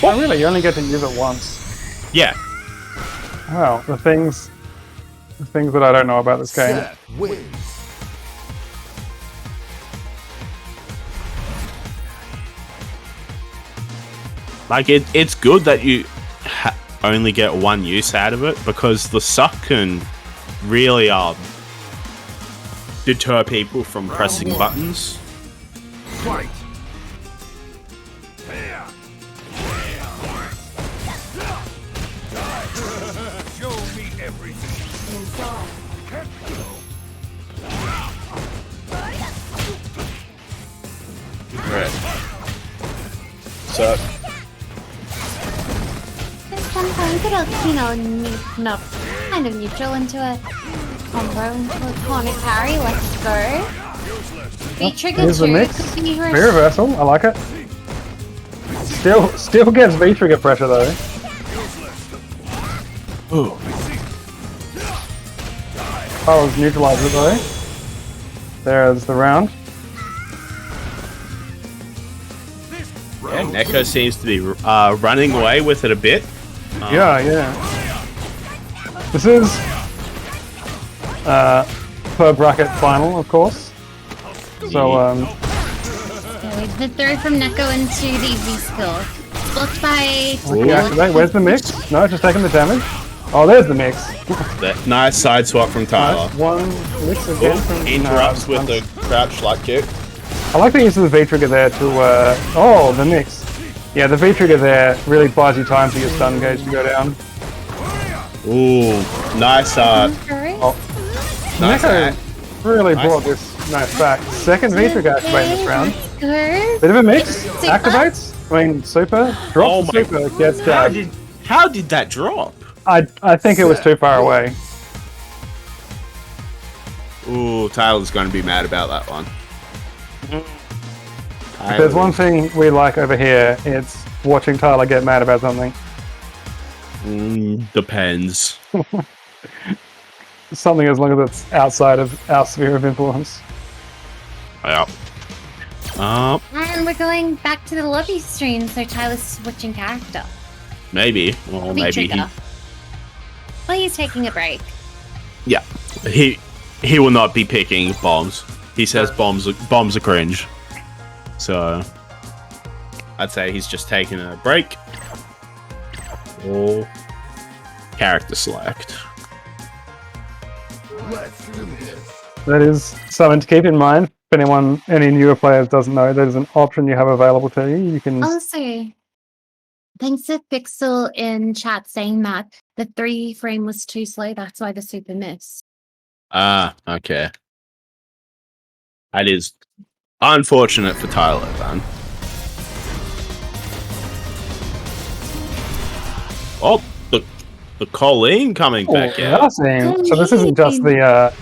Oh, really? You only get to use it once. Yeah. Wow, the things that I don't know about this game. Seth wins. Like it's good that you only get one use out of it, because the suck can really deter people from pressing buttons. Fight. Show me everything. Right. So Sometimes it'll, not kind of neutral into a combo, into a corner carry. Let's go. V-trigger Here's the 2 mix. could be her. V-reversal, I like it. Still gets V-trigger pressure though. ooh. Tyler's neutralized it though. There's the round. Yeah, Neko seems to be running away with it a bit. Yeah. This is per bracket final, of course. So Okay, the throw from Neko into the V-skill. Blocked by... deactivate. Where's the mix? No, just taking the damage. Oh, there's the mix. Nice side swap from Tyler. Nice. One mix again from Interrupts with the crouch light kick. I like the use of the V-trigger there to, oh, the mix. Yeah, the V-trigger there really buys you time for your stun gauge to go down. Ooh, nice nice Neko hack. really Nice. brought this match back. Second V-trigger activate this round. Go. Bit of a mix. Super. Activates. I mean, super. Drops the super. Gets down. How did that drop? I think it was too far away. Ooh, Tyler's going to be mad about that one. If there's one thing we like over here, it's watching Tyler get mad about something. Depends. Something as long as it's outside of our sphere of influence. Yeah. And we're going back to the lobby stream, so Tyler's switching character. Maybe. Well, maybe he, V-trigger. Well, he's taking a break. yeah. He will not be picking bombs. He says bombs are cringe. So I'd say he's just taking a break. Or character select. Let's do this. That is something to keep in mind. If any newer players doesn't know, there's an option you have available to you. You can Also, thanks to Pixel in chat saying that the 3 frame was too slow, that's why the super missed. Ah, okay. That is unfortunate for Tyler, then. Oh, the Colleen coming back out. So this isn't just the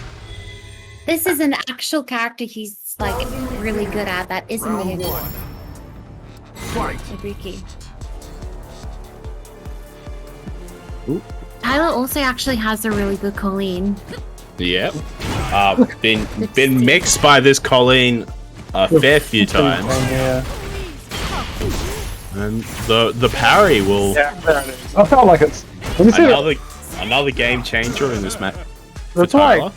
This is an actual character he's like really good at that isn't Round the one. Fight. Ibuki. Ooh. Tyler also actually has a really good Colleen. Yep. Been mixed by this Colleen a fair few times. Yeah. And the parry will Yeah, there it is. I felt like it's when you see another game changer in this match. it's like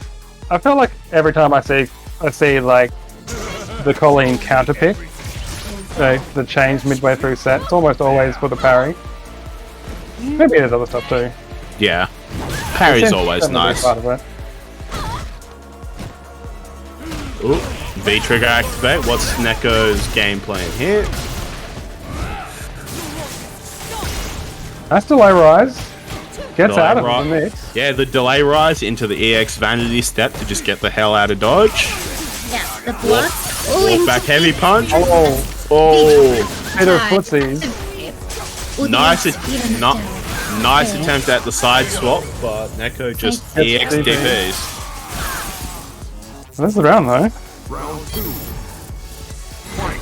I feel like every time I see like the Colleen counter pick, the change midway through set, it's almost always for the parry. Maybe there's other stuff too. Yeah. Parry's It's always definitely nice. part of it. Ooh, V-trigger activate. What's Neko's game plan here? Nice delay rise. Gets Delay out of rise. the mix. Yeah, the delay rise into the EX vanity step to just get the hell out of dodge. Yeah, the block. Walk back heavy punch. Oh, Oh, bit of footsies. nice attempt at the side swap, but Neko just EX DPs. This is the round though. Round two. Fight.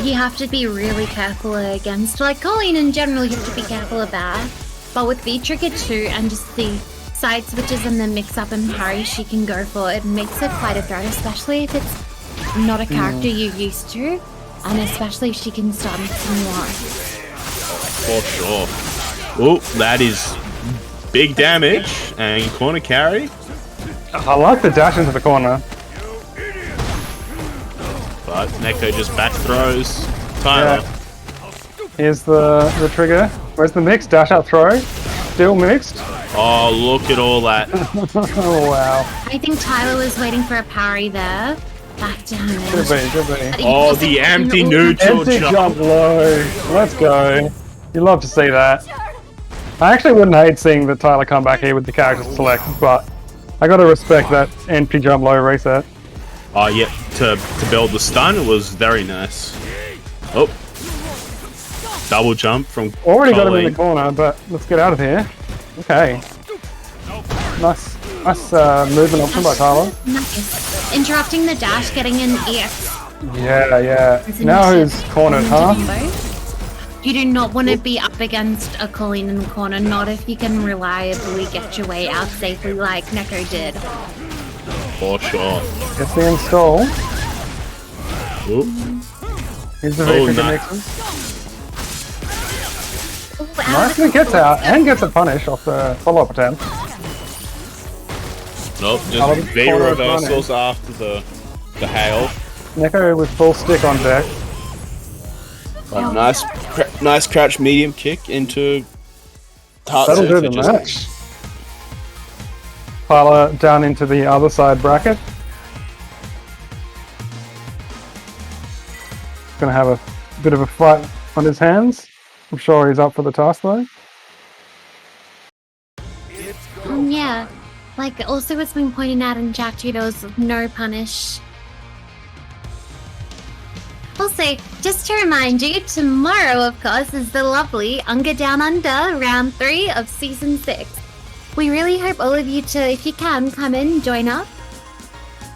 You have to be really careful against, like Colleen in general, you have to be careful of that. But with V-trigger 2 and just the side switches and the mix-up and parry she can go for, it makes it quite a threat, especially if it's not a character you're used to, and especially if she can start mixing you up. For sure. Oh, that is big damage and corner carry. I like the dash into the corner. But but Neko just back throws. Tyler. Yeah. Here's the trigger. Where's the mix? Dash out throw. Still mixed. Oh, look at all that. Oh wow. I think Tyler was waiting for a parry there. Back down. Good be. Oh, the empty neutral Empty jump. jump low. Let's go. You love to see that. I actually wouldn't hate seeing the Tyler come back here with the character select, but I gotta respect that empty jump low reset. Oh, yeah, to build the stun, it was very nice. Oh. Double jump from Already got him in Colleen. the corner, but let's get out of here. Okay. Nice movement option by Tyler. Nice. Interrupting the dash, getting an EX. Yeah. Now who's cornered, huh? You do not want to be up against a Colleen in the corner, not if you can reliably get your way out safely like Neko did. For sure. Gets the install. Oop. Here's the Oh, V-trigger nice. mixes. Ooh, Nicely gets out and gets a punish off the follow-up attempt. Nope, I'll just V corner reversals after the hail. Neko with full stick on deck. Oh, nice crouch medium kick into Tart's That'll do the just- match. Tyler down into the other side bracket. Gonna have a bit of a fight on his hands. I'm sure he's up for the task though. Yeah. Like, also it's been pointed out in chat too, there was no punish. Also, just to remind you, tomorrow, of course, is the lovely Unga Down Under round 3 of season 6. We really hope all of you to, if you can, come in, join up.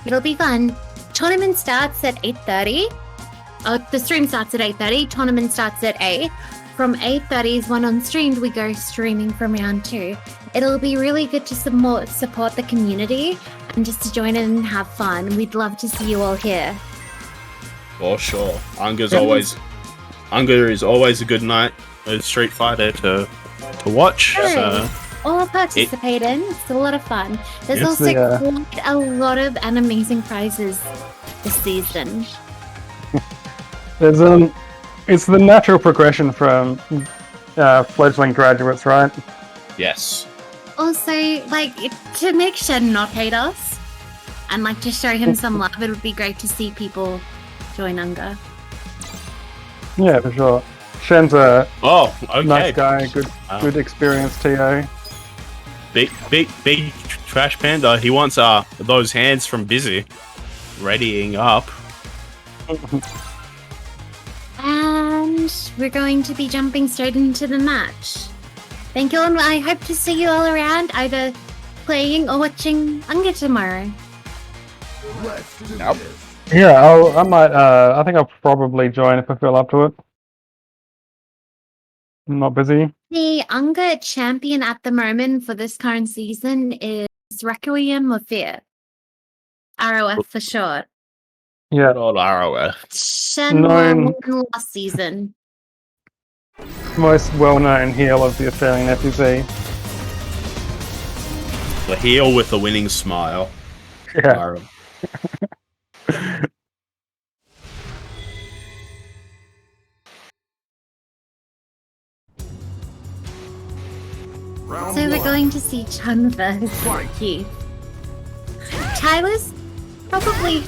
It'll be fun. Tournament starts at 8:30. The stream starts at 8:30. Tournament starts at 8. From 8:30 is when on streamed we go streaming from round 2. It'll be really good to support the community and just to join in and have fun. We'd love to see you all here. For sure. Unga is always a good night at Street Fighter to watch. So. All participate in. It's a lot of fun. There's It's also the, quite a lot of and amazing prizes this season. It's the natural progression from fledgling graduates, right? Yes. Also, like, to make Shen not hate us and like to show him some love, it would be great to see people join Unga. Yeah, for sure. Shen's a Oh, okay. nice guy, good experienced TO. Big trash panda. He wants those hands from Busy readying up. And we're going to be jumping straight into the match. Thank you, and I hope to see you all around, either playing or watching Unga tomorrow. Yep. Yeah, I might. I think I'll probably join if I feel up to it. I'm not busy. The Unga champion at the moment for this current season is Requiem of Fear. ROF for short. Yeah, Old ROF. Shen Known- won last season. most well-known heel of the Australian FUC. The heel with the winning smile. Yeah. ROF. Round So we're one. going to see Chun versus Keith. Tyler's probably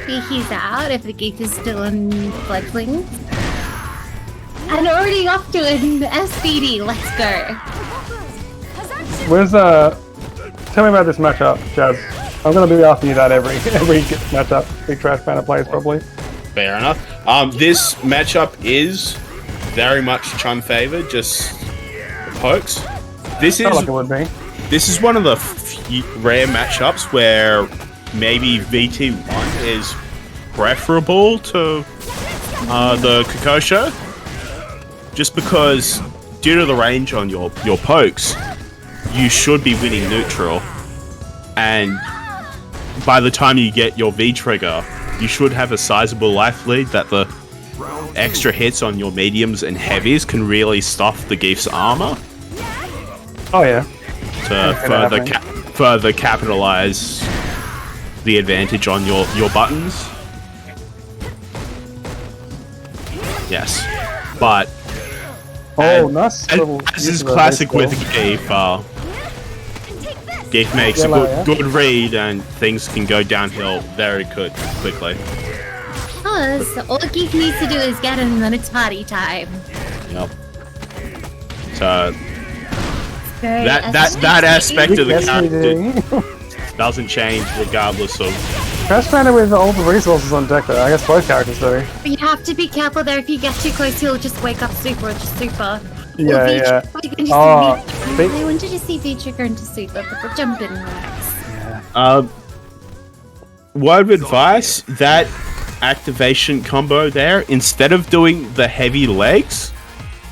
he's out if the Geek is still in Fledgling. And already off to an SBD. Let's go. Where's Tell me about this matchup, Jazz. I'm gonna be asking you that every matchup Big Trash Panda plays probably. Fair enough. This matchup is very much Chun favored, just pokes. This Felt is like it would be. This is one of the rare matchups where maybe VT1 is preferable to the Kokosho, just because due to the range on your pokes, you should be winning neutral, and by the time you get your V trigger, you should have a sizable life lead that the extra hits on your mediums and heavies can really stuff the Geef's armor Oh yeah. to further capitalize the advantage on your buttons. Yes, but Nice. as is classic with Geef, Geef makes a good read and things can go downhill very quickly. Oh, so all Geek needs to do is get in and then it's party time. Yep. So Very that aspect of the Yes, we character do. doesn't change regardless of. Crash Panda with all the resources on deck though. I guess both characters do. But you have to be careful there. If you get too close, he'll just wake up super or just super. Yeah. I wanted to see V trigger into super, but we'll jump in next. Word of advice, that activation combo there, instead of doing the heavy legs,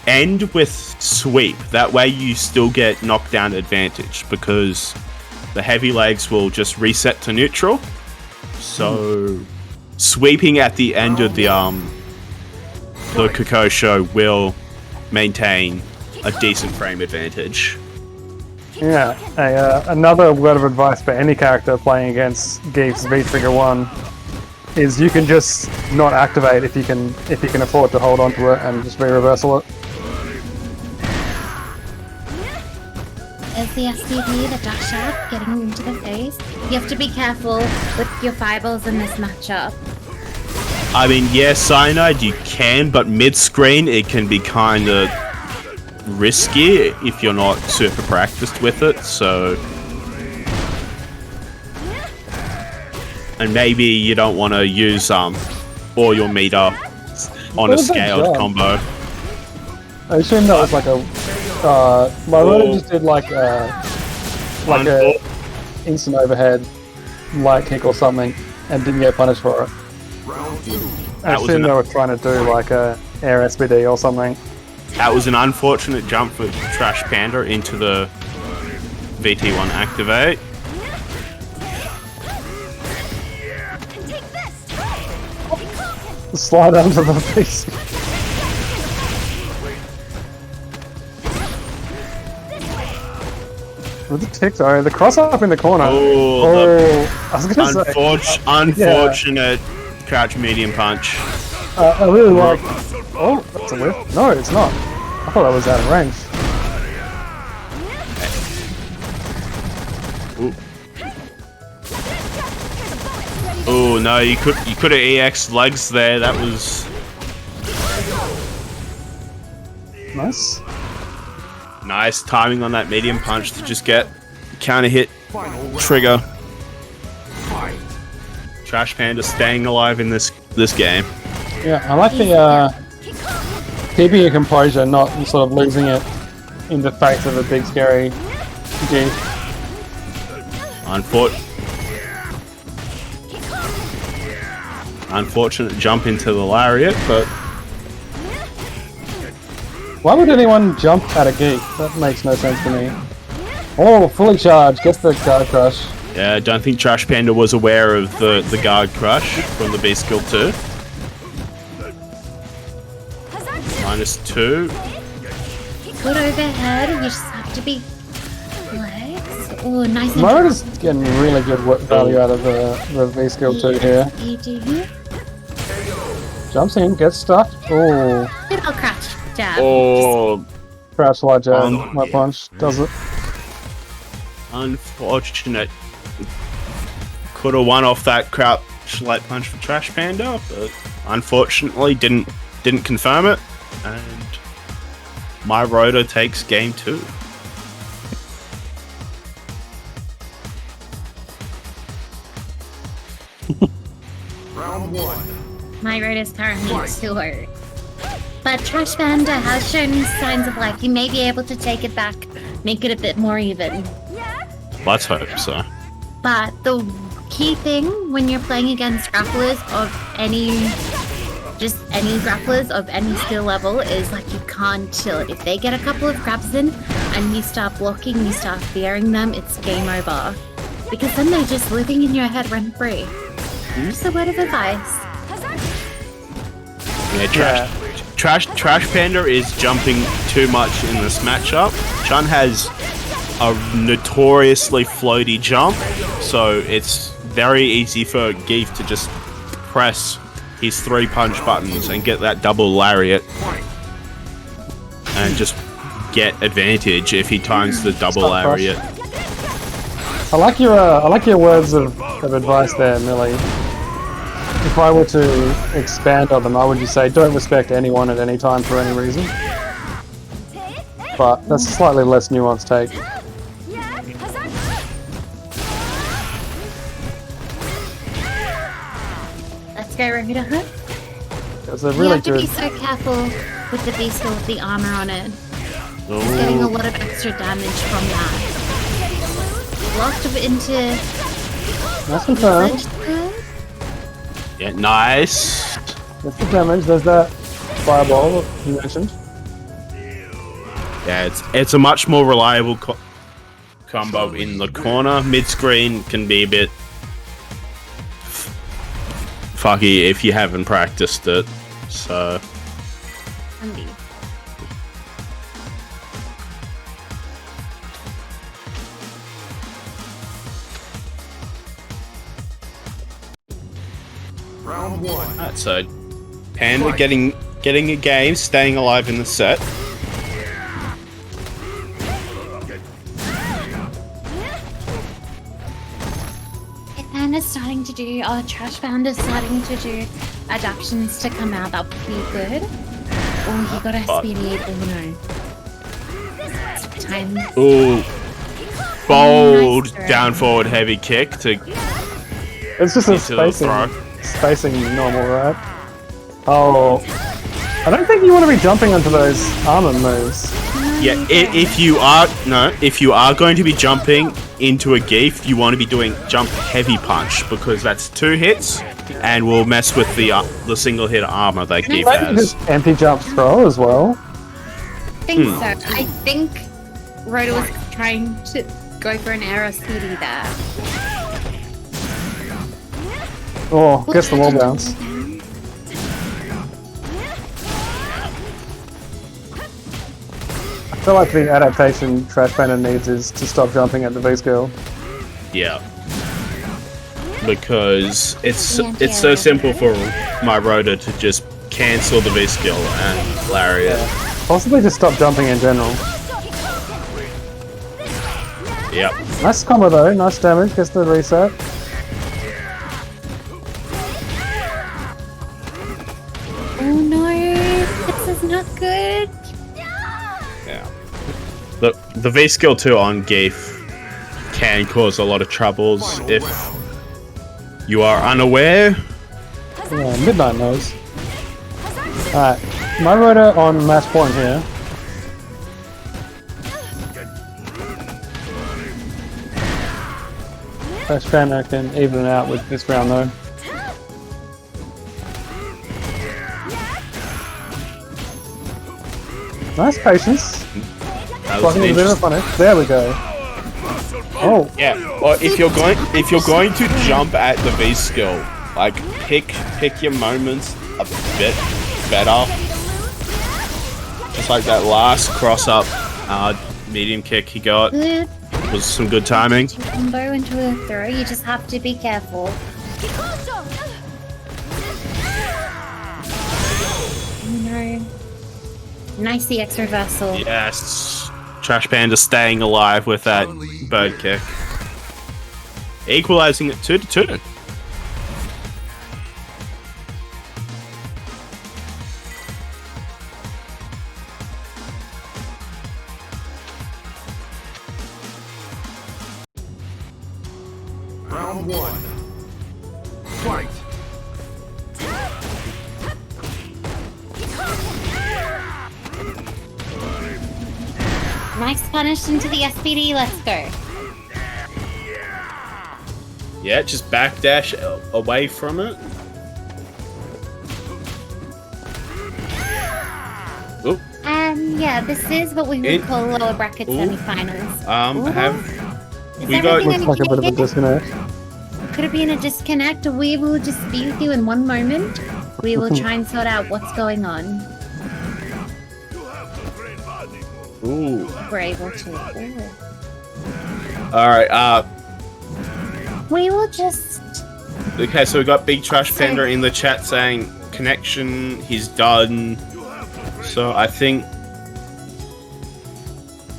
end with sweep. That way you still get knockdown advantage, because the heavy legs will just reset to neutral. So sweeping at the end of the Kokosho will maintain a decent frame advantage. Yeah. Another word of advice for any character playing against Geef's V-Trigger 1 is you can just not activate if you can afford to hold on to it and just re-reversal it. There's the STP, the dash up, getting into the face. You have to be careful with your fireballs in this matchup. I mean, yeah, Cyanide you can, but mid-screen it can be kind of risky if you're not super practiced with it, so... And maybe you don't want to use all your meter on a scaled combo. I assume that was like a... my rotor just did like a instant overhead light kick or something and didn't get punished for it. I assume they were trying to do like a air SPD or something. That was an unfortunate jump for Trash Panda into the VT1 activate. Slide under the face. With the tick though, the cross up in the corner. Oh, I was gonna say. Unfortunate crouch medium punch. I really like. Oh, that's a whiff. No, it's not. I thought that was out of range. Oh no, you could have EX legs there. That was nice timing on that medium punch to just get counter hit trigger. Trash Panda staying alive in this game. Yeah, I like the keeping your composure, not sort of losing it in the face of a big scary G. Unfortunate jump into the lariat, but why would anyone jump at a geek? That makes no sense to me. Oh, fully charged, gets the guard crush. yeah, I don't think Trash Panda was aware of the guard crush from the B skill 2. -2. Good overhead, you just have to be legs. Oh, nice. Mode is getting really good value out of the V skill 2 here. Jumps in, gets stuck. Oh. Good old crouch jab. Oh, Crouch light jab, my punch does it. unfortunate. Could have won off that crouch light punch for Trash Panda, but unfortunately didn't confirm it. And my rotor takes game 2. Round 1. My road is currently short. But Trash Panda has shown signs of life. You may be able to take it back, make it a bit more even. Let's hope so. But the key thing when you're playing against grapplers of any grapplers of any skill level is like you can't chill. If they get a couple of grabs in and you start blocking, you start fearing them, it's game over. Because then they're just living in your head rent free. Just a word of advice. Yeah, Trash Panda is jumping too much in this matchup. Chun has a notoriously floaty jump, so it's very easy for Geef to just press his 3 punch buttons and get that double lariat, and just get advantage if he times the double lariat. I like your words of advice there, Millie. If I were to expand on them, I would just say don't respect anyone at any time for any reason. But that's a slightly less nuanced take. Let's go, Rhoda. It's a You really have to good. be so careful with the V-skill with the armor on it. It's getting a lot of extra damage from that. Locked into Nice confirmed. Fledgling. Yeah, nice. That's the damage. There's that fireball that you mentioned. Yeah, it's a much more reliable combo in the corner. Mid screen can be a bit fucky if you haven't practiced it. So Indeed. Round 1. alright, so Panda getting a game, staying alive in the set. Panda's starting to do, Trash Panda's starting to do adaptions to come out, that would be good. Oh, he got a speedy 8, oh no. Time. Ooh, bold Nice down forward heavy kick to It's just a into the throw. spacing normal, right? Oh, I don't think you want to be jumping onto those armor moves. Yeah, if you are going to be jumping into a Geef, you want to be doing jump heavy punch because that's 2 hits and will mess with the single hit armor that Geef Maybe has. just anti-jump throw as well. I think so. I think Rhoda was trying to go for an arrow speedy there. Oh, gets the wall bounce. I feel like the adaptation Trash Panda needs is to stop jumping at the V-skill. Yeah. Because it's Yeah, so yeah. simple for my Rhoda to just cancel the V skill and lariat. Possibly just stop jumping in general. Yep. Nice combo though, nice damage, gets the reset. Oh no, this is not good. Yeah. The V skill 2 on Geef can cause a lot of troubles if you are unaware. Yeah, Midnight knows. Alright, my Rhoda on match point here. Trash Panda can even it out with this round though. Nice patience. That was Blocking a bit interesting. of punish. There we go. Oh, Yeah, well, if you're going to jump at the V skill, like pick your moments a bit better. Just like that last cross up, medium kick he got Good was some good timing. combo into a throw. You just have to be careful. Oh no. Nice EX reversal. Yes, Trash Panda staying alive with that bird kick, equalizing it 2-2. Round 1. Fight. Nice punish into the SPD. Let's go. Yeah, just backdash away from it. Oop. Yeah, this is what we would It- call lower bracket Ooh. semifinals. Is Is we got- everything looks like a bit of a okay? disconnect. Could it be in a disconnect? We will just be with you in one moment. We will try and sort out what's going on. Ooh. We're able to. All right. We will just Okay, so we got Big Trash Panda in the chat saying connection, he's done. So I think,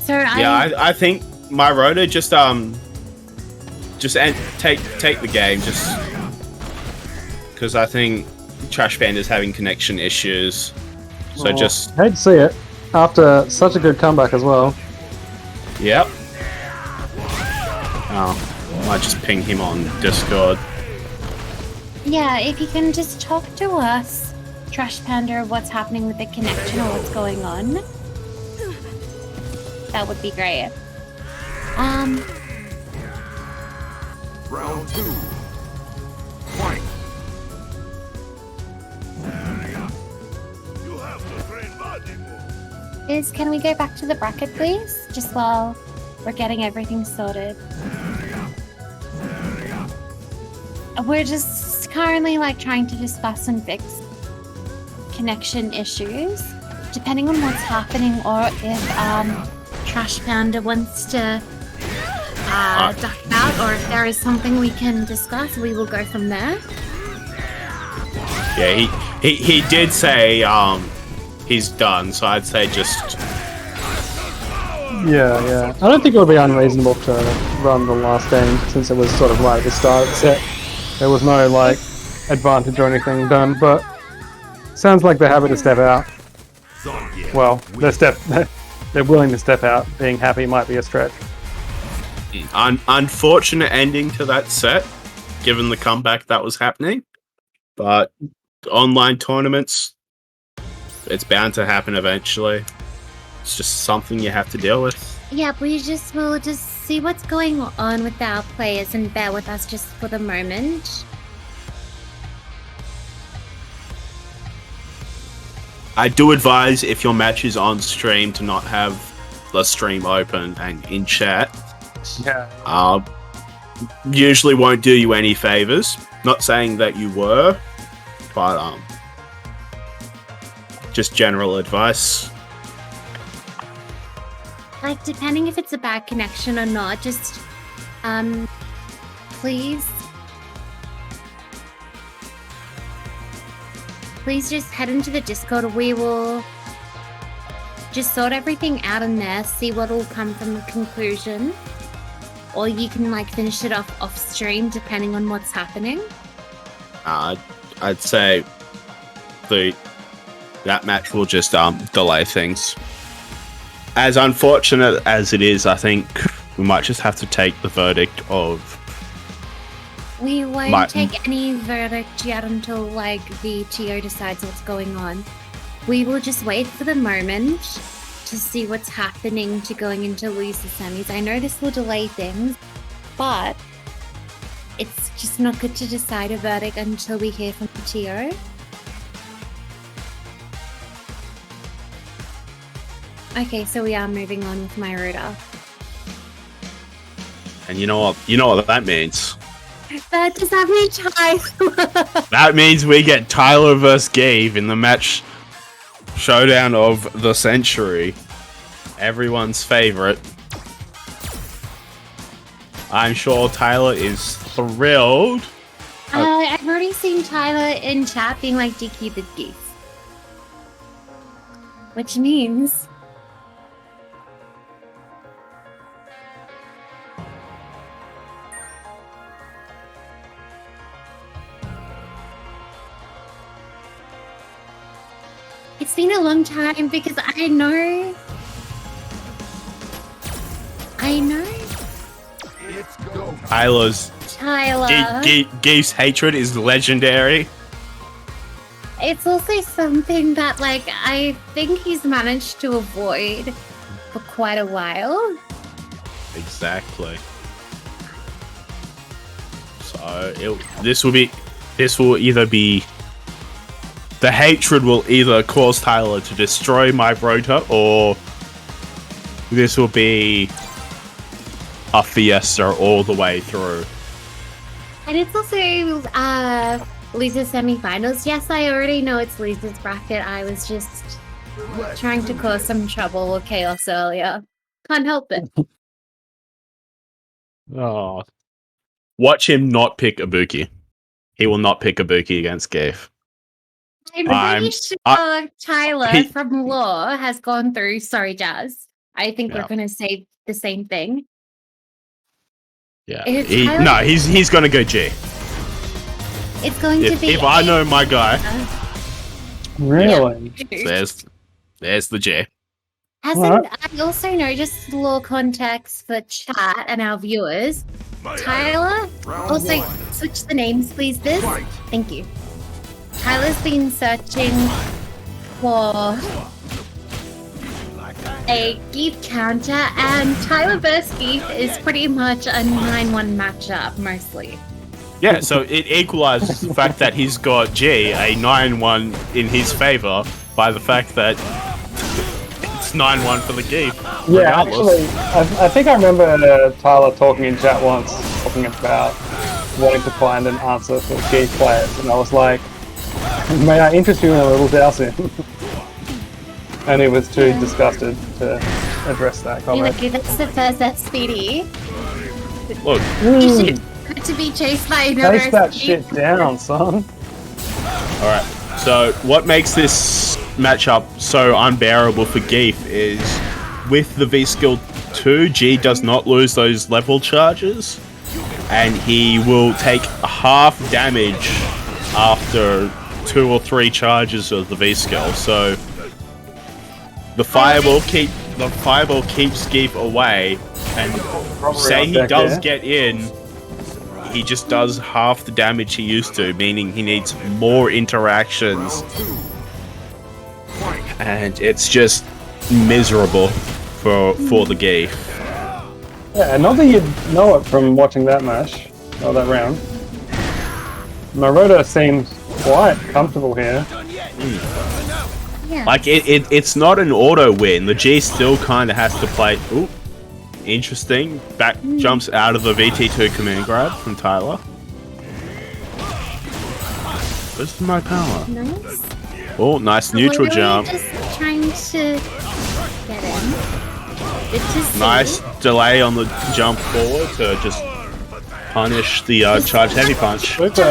I think my rotor just take the game, just because I think Trash Panda's having connection issues. So just hate to see it after such a good comeback as well. Yep. Oh, might just ping him on Discord. Yeah, if you can just talk to us, Trash Panda, what's happening with the connection or what's going on, that would be great. Round 2. Fight. Can we go back to the bracket, please? Just while we're getting everything sorted. We're just currently trying to discuss and fix connection issues. Depending on what's happening or if Trash Panda wants to duck out or if there is something we can discuss, we will go from there. Yeah, he did say he's done, so I'd say just... Yeah. I don't think it would be unreasonable to run the last game since it was sort of the start of the set. There was no advantage or anything done, but sounds like they're happy to step out. Well, they're willing to step out. Being happy might be a stretch. Unfortunate ending to that set, given the comeback that was happening. But online tournaments, it's bound to happen eventually. It's just something you have to deal with. Yeah, we'll just see what's going on with our players and bear with us just for the moment. I do advise if your match is on stream to not have the stream open and in chat. Yeah. Usually won't do you any favors. Not saying that you were, but just general advice. Depending if it's a bad connection or not, just please just head into the Discord. We will just sort everything out in there, see what will come from the conclusion, or you can finish it off stream depending on what's happening. I'd say that match will just delay things. As unfortunate as it is, I think we might just have to take the verdict of... We won't take any verdict yet until the TO decides what's going on. We will just wait for the moment to see what's happening to going into loser semis. I know this will delay things, but it's just not good to decide a verdict until we hear from the TO. Okay, so we are moving on with my router. And you know what that means? Does that mean Tyler? That means we get Tyler versus Gabe in the match showdown of the century. Everyone's favorite. I'm sure Tyler is thrilled. I've already seen Tyler in chat being like, "Do you keep it geese?" Which means... It's been a long time because I know. Tyler. Gabe's hatred is legendary. It's also something that I think he's managed to avoid for quite a while. Exactly. So this will either be... The hatred will either cause Tyler to destroy my rotor, or this will be a fiesta all the way through. And it's also losers semi-finals. Yes, I already know it's losers bracket. I was just trying to cause some trouble or chaos earlier. Can't help it. Oh. Watch him not pick Ibuki. he will not pick Ibuki against Geef. I'm pretty sure Tyler from Law has gone through. Sorry, Jazz. I think we're going to say the same thing. Yeah. He's going to go G. It's going to be. If I know my guy. Really? Yeah. There's the J. I also know, just a little context for chat and our viewers. Tyler, also switch the names, please, Biz. Thank you. Tyler's been searching for a Geef counter, and Tyler vs. Geef is pretty much a 9-1 matchup, mostly. Yeah, so it equalizes the fact that he's got G, a 9-1 in his favor, by the fact that it's 9-1 for the Geef. Yeah, actually, I think I remember Tyler talking in chat once, talking about wanting to find an answer for Geef players, and I was like, may I interest you in a little dowsing? And he was too disgusted to address that comment. Like, that's the first SPD. Look. You should to be chased by another Chase that shit down, son. Alright, so what makes this matchup so unbearable for Geef is with the V-Skill 2, G does not lose those level charges, and he will take half damage after 2 or 3 charges of the V-Skill, so the fireball keeps Geef away, and say he does get in, he just does half the damage he used to, meaning he needs more interactions. And it's just miserable for the Geef. Yeah, not that you'd know it from watching that match, or that round. Maroda seems quite comfortable here. Yeah. Like, it's not an auto win. The G still kind of has to play... Ooh. Interesting. Back jumps out of the VT2 command grab from Tyler. Where's my power? Nice. Oh, nice neutral jump. Just trying to get in. Good to see. Nice delay on the jump forward to just punish the charge heavy punch. Let's go.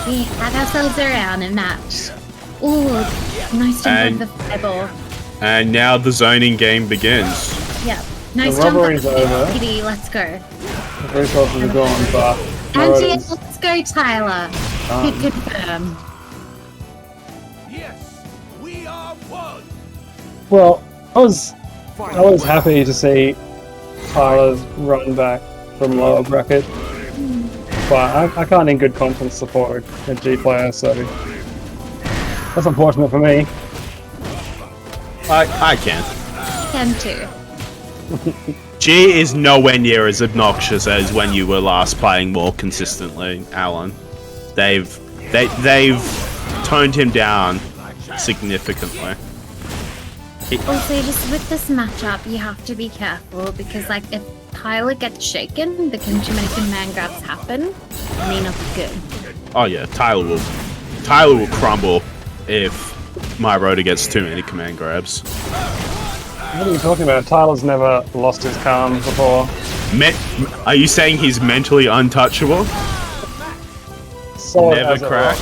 We had ourselves around a match. Ooh, nice jump on the fireball. And now the zoning game begins. Yeah, nice the jump on robbery's over. Kitty. Let's go. The resources are gone, but... And let's go, Tyler. Hit confirm. Yes, we are one. Well, I was happy to see Tyler's run back from lower bracket, but I can't in good conscience support a G player, so that's unfortunate for me. I can. I can too. G is nowhere near as obnoxious as when you were last playing more consistently, Alan. They've toned him down significantly. Also, just with this matchup, you have to be careful because, like, if Tyler gets shaken, the too many command grabs happen. It may not be good. Oh yeah, Tyler will crumble if my rotor gets too many command grabs. What are you talking about? Tyler's never lost his calm before. Are you saying he's mentally untouchable? Solid Never cracked?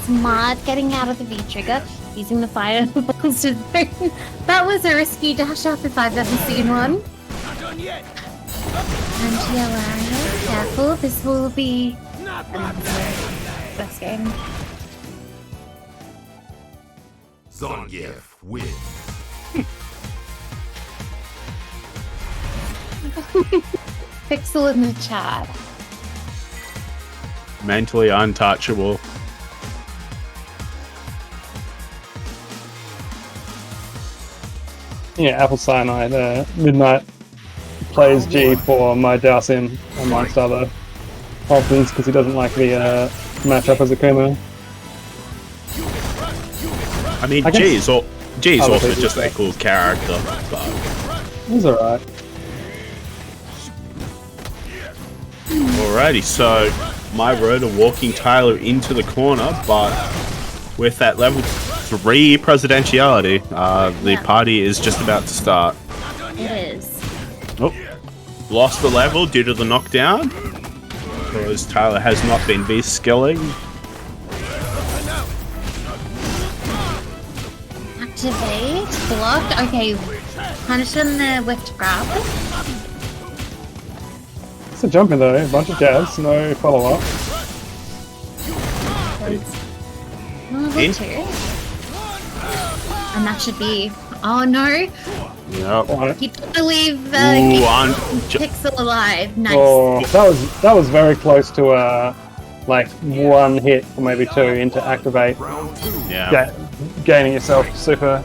Smart getting out of the V-trigger, using the fireballs to... That was a risky dash up if I've ever seen one. And yeah, careful, this will be... Best game. Zangief win. Pixel in the chat. Mentally untouchable. Yeah, Apple Cyanide, Midnight plays G for my Dowsim, amongst other options, because he doesn't like the matchup as Akuma. I mean, G is also just a cool character, but... He's alright. Alrighty, so my rotor walking Tyler into the corner, but with that level 3 presidentiality, the party is just about to start. It is. Oh, lost the level due to the knockdown. Because Tyler has not been V-skilling. Activate. Blocked. Okay. Punish him there with grab. It's a jump in though, a bunch of jabs, no follow-up. Level 2. And that should be... Oh no! Yep. Keep to leave Pixel alive. Nice. Oh, that was very close to like one hit or maybe two into activate. Yeah. Gaining yourself super.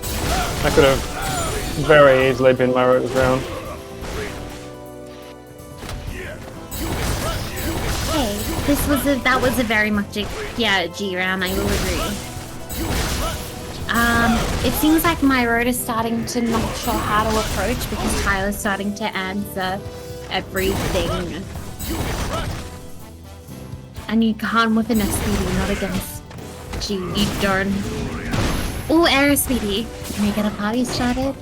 That could have very easily been my road round. Hey, that was a very much a G round. I will agree. It seems like my road is starting to not sure how to approach because Tyler's starting to answer everything. And you can't with an SPD, not against G. You don't. Ooh, air SPD. Can we get a party started?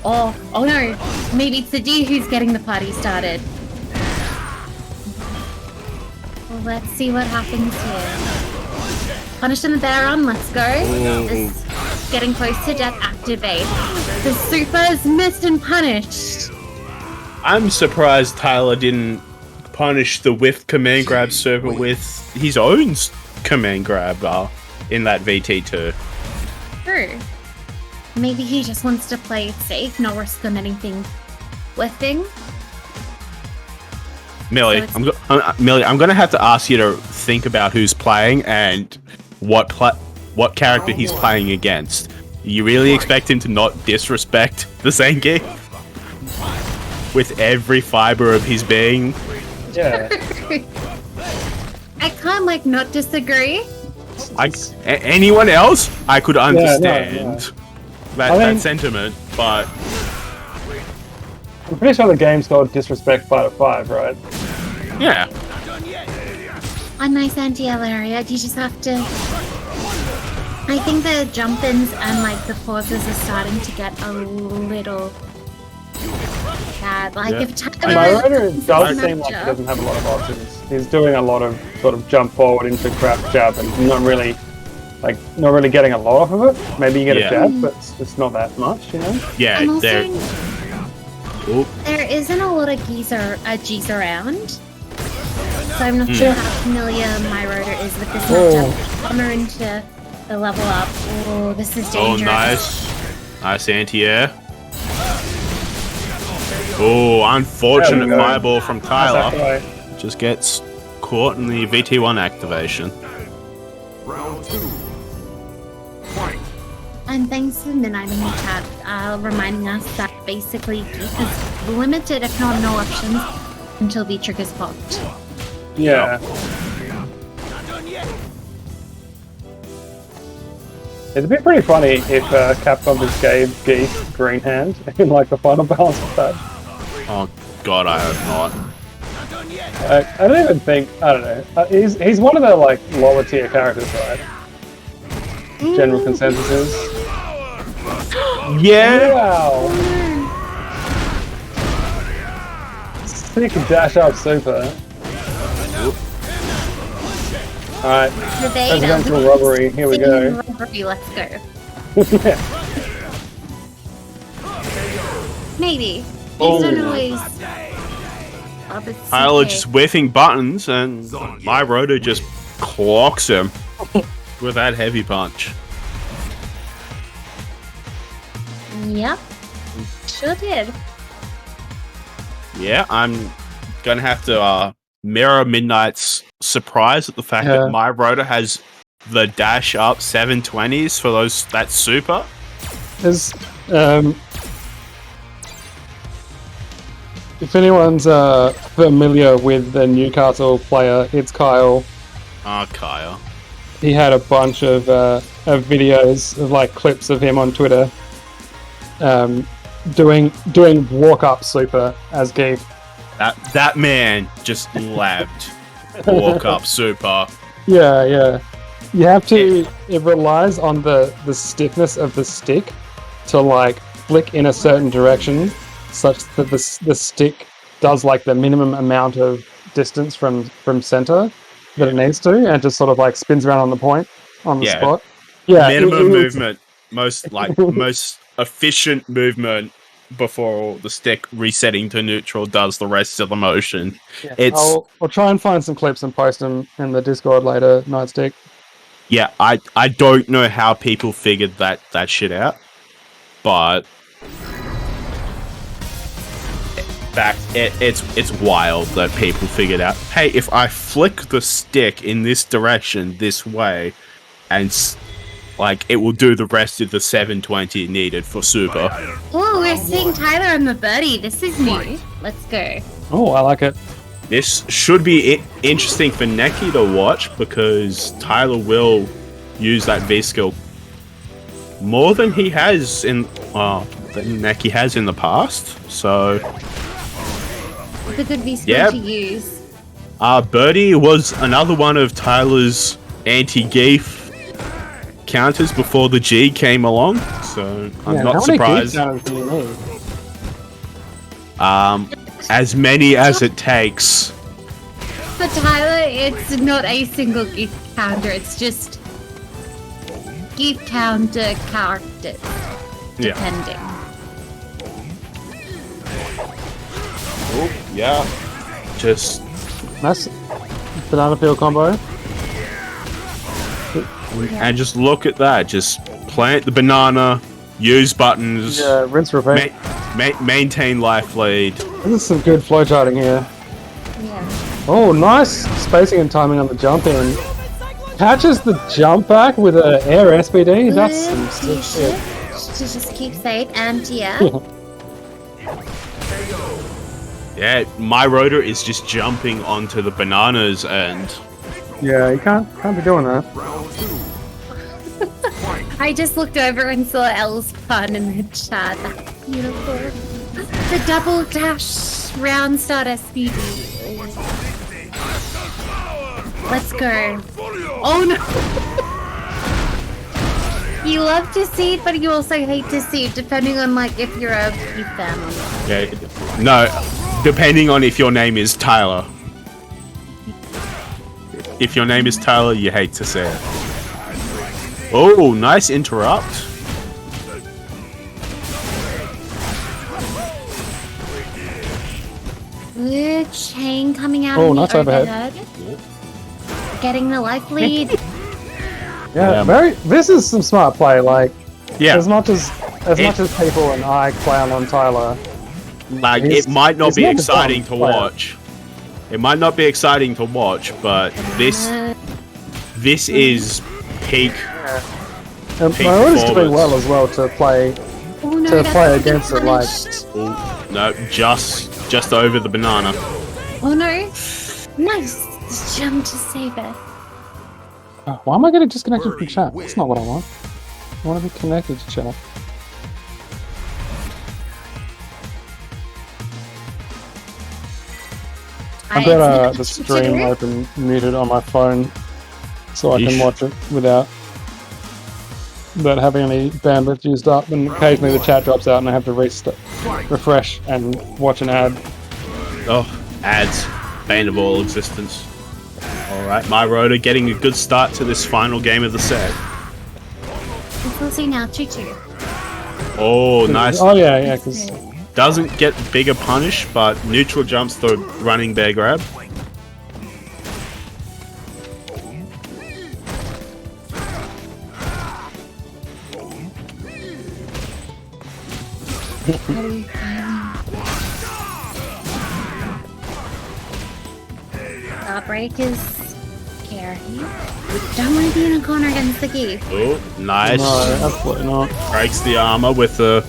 Oh no. Maybe it's the D who's getting the party started. Well, let's see what happens here. Punish him there on, let's go. This getting close to death, activate. The super's missed and punished. I'm surprised Tyler didn't punish the whiff command grab server with his own command grab in that VT2. True. Maybe he just wants to play it safe, not risk on anything whiffing. Millie, So I'm gonna have to ask you to think about who's playing and what character he's playing against. You really expect him to not disrespect the Zengi? With every fiber of his being? Yeah. I can't not disagree. Anyone else, I could understand that sentiment, but I'm pretty sure the game's called Disrespect Fighter 5, right? yeah. A nice anti-L area, you just have to... I think the jump-ins and the pauses are starting to get a little bad. If Tyler... My rider does seem like he doesn't have a lot of options. He's doing a lot of sort of jump forward into grab jab and not really getting a lot off of it. Maybe you get a jab, but it's not that much, you know? Yeah, And also, Oop. there isn't a lot of G's around. So I'm not sure how familiar my rotor is with this matchup. Bomber into the level up. Oh, this is dangerous. Oh, nice. Nice anti-air. Oh, unfortunate fireball from Tyler. Just gets caught in the VT1 activation. Round 2. Fight. And thanks to Midnight in the chat, reminding us that basically Geek is limited, if not no options, until V trigger's popped. Yeah. It'd be pretty funny if Capcom just gave Geek Green Hand in the final balance of that. Oh god, I hope not. I don't even think, I don't know. He's one of the lower tier characters, right? General consensus is. Yeah. Wow. Sick dash up super. Alright, presidential robbery, here we go. Robbery, let's go. Yeah. Maybe. Oh. These don't always... Tyler just whiffing buttons and my rotor just clocks him with that heavy punch. Yep. Sure did. Yeah, I'm gonna have to mirror Midnight's surprise at the fact that my rotor has the dash up 720s for that super. There's, if anyone's familiar with the Newcastle player, it's Kyle. Kyle. He had a bunch of videos of clips of him on Twitter doing walk-up super as Geek. That man just labbed walk up super. Yeah. You have to. It relies on the stiffness of the stick to flick in a certain direction such that the stick does like the minimum amount of distance from center that it needs to, and just sort of like spins around on the point on the Yeah. spot. Yeah, Minimum it- movement, most efficient movement before the stick resetting to neutral does the rest of the motion. yeah. It's I'll try and find some clips and post them in the Discord later, Nightstick. yeah, I don't know how people figured that shit out, but it's wild that people figured out. Hey, if I flick the stick in this direction, this way, and like it will do the rest of the 720 needed for super. Oh, we're seeing Tyler and the birdie. This is new. Let's go. Oh, I like it. This should be interesting for Neki to watch because Tyler will use that V skill more than he has than Neki has in the past. So It's a good V skill Yep. to use. Birdie was another one of Tyler's anti-geef counters before the G came along. So I'm not surprised. How many keys do you need? As many as it takes. For Tyler, it's not a single gift counter. It's just gift counter characters, Yeah. depending. Oh, yeah. Just Nice banana peel combo. and just look at that. Just plant the banana, use buttons, Yeah, rinse repeat. maintain life lead. This is some good flowcharting here. Yeah. Oh, nice spacing and timing on the jump in. Catches the jump back with an air SBD. That's some sick shit. To just keep safe and yeah. Yeah, my rotor is just jumping onto the bananas and Yeah, you can't be doing that. Round two. I just looked over and saw Elle's pun in the chat. That's beautiful. The double dash round start SPD. Let's go. Oh no! You love to see it, but you also hate to see it, depending on like if you're a P fan or not. yeah, no, depending on if your name is Tyler. If your name is Tyler, you hate to see it. Oh, nice interrupt. Good chain coming out Oh, of nice the overhead. Getting the life lead. Yeah, Yeah. This is some smart play. Like, Yeah, as much as people and I clown on Tyler, like It's- it might not it's be not a exciting to dumb player. watch. It might not be exciting to watch, but this is peak. and Peak my Rotor's doing performance. well as well to play. Oh no, To that's play getting against it, like- punished. No, just over the banana. Oh no. Nice. Jump to save it. Oh, why am I getting disconnected from chat? That's not what I want. I want to be connected to chat. I've got the stream open muted on my phone, so I can Yeesh. watch it without having any bandwidth used up. And occasionally the chat drops out, and I have to refresh and watch an ad. Oh, ads. Bane of all existence. Alright, my rotor getting a good start to this final game of the set. We'll see now, 2-2. Oh, nice. Oh yeah, because Doesn't get bigger punish, but neutral jumps the running bear grab. Break is scary. Don't want to be in a corner against the geese. Oh, nice. no, absolutely not. Breaks the armor with the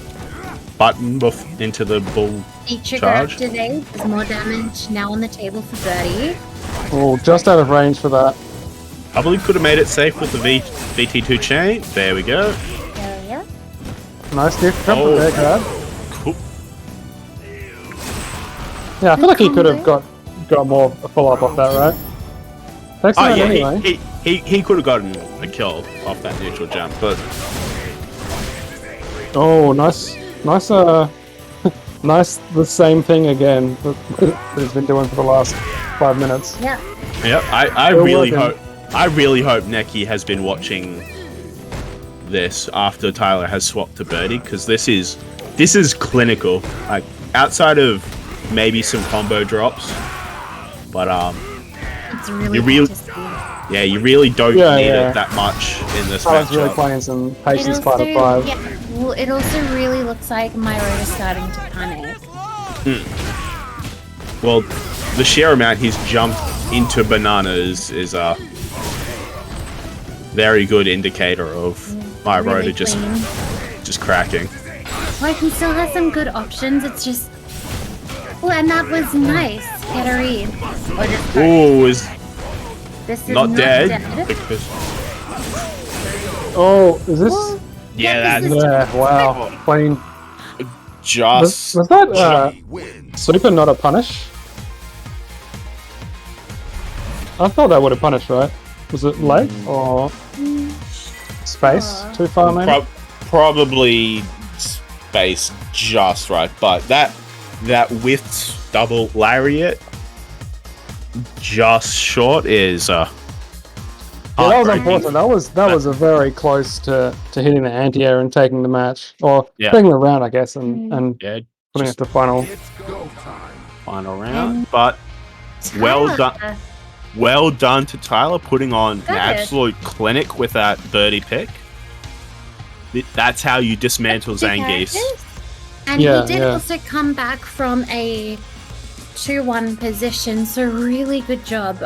button into the bull. Feature Charge. today. There's more damage now on the table for Birdie. Oh, just out of range for that. Probably could have made it safe with the VT2 chain. There we go. There we go. Nice gift jump Oh. from there, grab. Cool. Yeah, I feel like he could have got more follow-up off that, right? Takes Oh it yeah, anyway. he could have gotten a kill off that neutral jump, but Oh, nice Nice, the same thing again that he's been doing for the last 5 minutes. Yeah. Yep, I Still really working. hope Neki has been watching this after Tyler has swapped to Birdie, because this is clinical. Like, outside of maybe some combo drops, but It's really You really- good to see. yeah, you really don't Yeah, need yeah. it that much in this Tyler's really matchup. playing some It patience also, 5 5. yeah, well, it also really looks like my road is starting to panic. Well, the sheer amount he's jumped into bananas is a very good indicator of my Really rotor just clean. cracking. Like, he still has some good options. It's just. Oh, and that was nice. Get a read. Or just Ooh, is this is not dead. dead. Because, Oh, is this? Well, yeah, this that's is- Yeah, wow. Clean. just. Was that Johnny wins. super, not a punish? I thought that would have punished, right? Was it late or space? Too far, maybe? Probably space just right, but that with double lariat just short is Yeah, that was heartbreaking. unfortunate. That was a very close to hitting the anti-air and taking the match, or Yeah. taking the round, I guess, and Yeah, putting just it to final. It's go time. final round, but well Tyler, done. Well done to Tyler, putting on an Good. absolute clinic with that birdie pick. That's how you dismantle two Zangief. characters. And Yeah, he did yeah. also come back from a 2-1 position, so really good job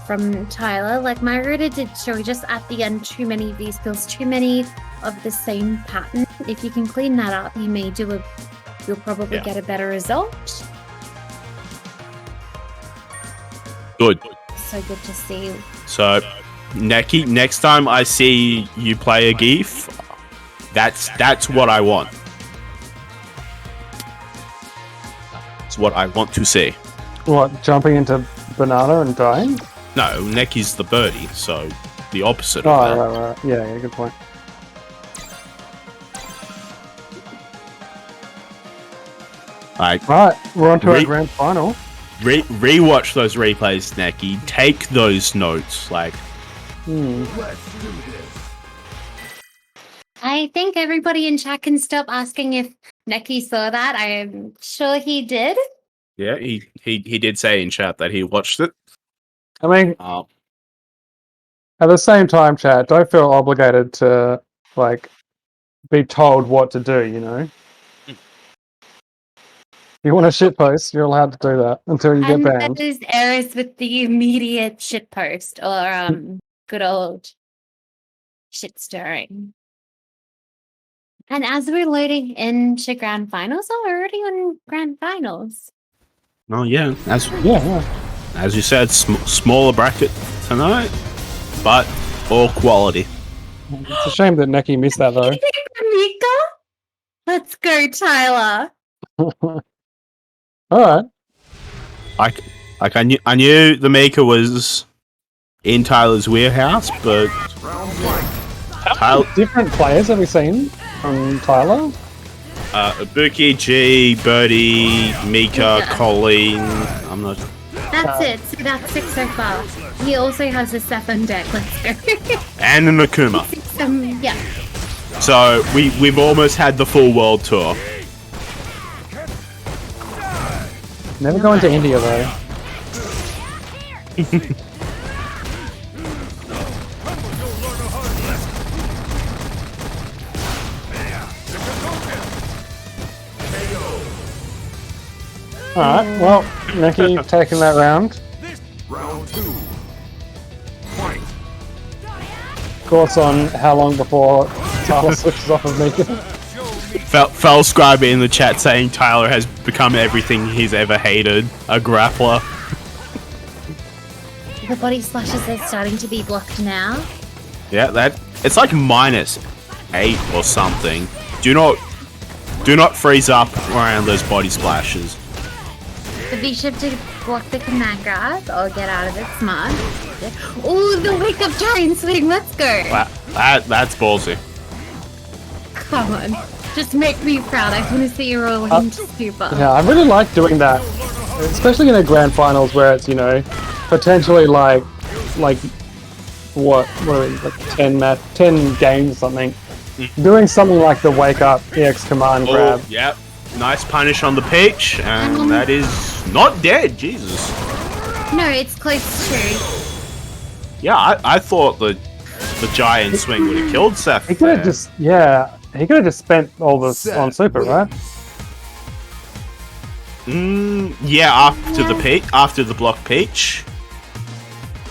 from Tyler. Like, my Ruda did show just at the end too many V skills, too many of the same pattern. If you can clean that up, you'll probably Yeah. get a better result. Good. So good to see. So, Neki, next time I see you play a Geef, that's what I want. It's what I want to see. What, jumping into banana and dying? No, Neki's the birdie, so the opposite Oh, of that. right. Yeah, good point. Like, Right, we're on to our Re- grand final. rewatch those replays, Neki. Take those notes. Like, Let's do this. I think everybody in chat can stop asking if Neki saw that. I am sure he did. yeah, he did say in chat that he watched it. I mean, Uh, at the same time, chat, don't feel obligated to, like, be told what to do, you know? If you want a shitpost, you're allowed to do that until you get And banned. those errors with the immediate shitpost or good old shit stirring. And as we're loading into grand finals, we're already on grand finals. oh yeah, Yeah. as you said, smaller bracket tonight, but all quality. It's a shame that Neki missed that, though. Mika? Let's go, Tyler. Alright. I knew the Mika was in Tyler's warehouse, but Round one. Tyler, Different players have we seen from Tyler? Ibuki, G, Birdie, Mika, Yeah. Colleen. I'm not. That's it. So that's 6 so far. He also has a Seth on deck. Let's go. And an Akuma. Yeah. So we've almost had the full world tour. Never going to India, though. Alright, well, Neki taking that round. Round two. Fight. Thoughts on how long before Tyler switches off of Mika? Fell Scribe in the chat saying Tyler has become everything he's ever hated, a grappler. The body splashes are starting to be blocked now. Yeah, it's like -8 or something. Do not freeze up around those body splashes. The bishop to block the command grab or get out of it smart. Oh, the wake up giant swing. Let's go. That's ballsy. Come on. Just make me proud. I want to see you roll into super. Yeah, I really like doing that, especially in the grand finals where it's, you know, potentially like what are we, like 10 games or something. Doing something like the wake up EX command grab. Oh, yep. Nice punish on the Peach, and that is not dead. Jesus. No, it's close to. Yeah, I thought the giant swing would have killed Seth. He could have just, yeah, he could have just spent all this on super, right? Yeah, after the block Peach.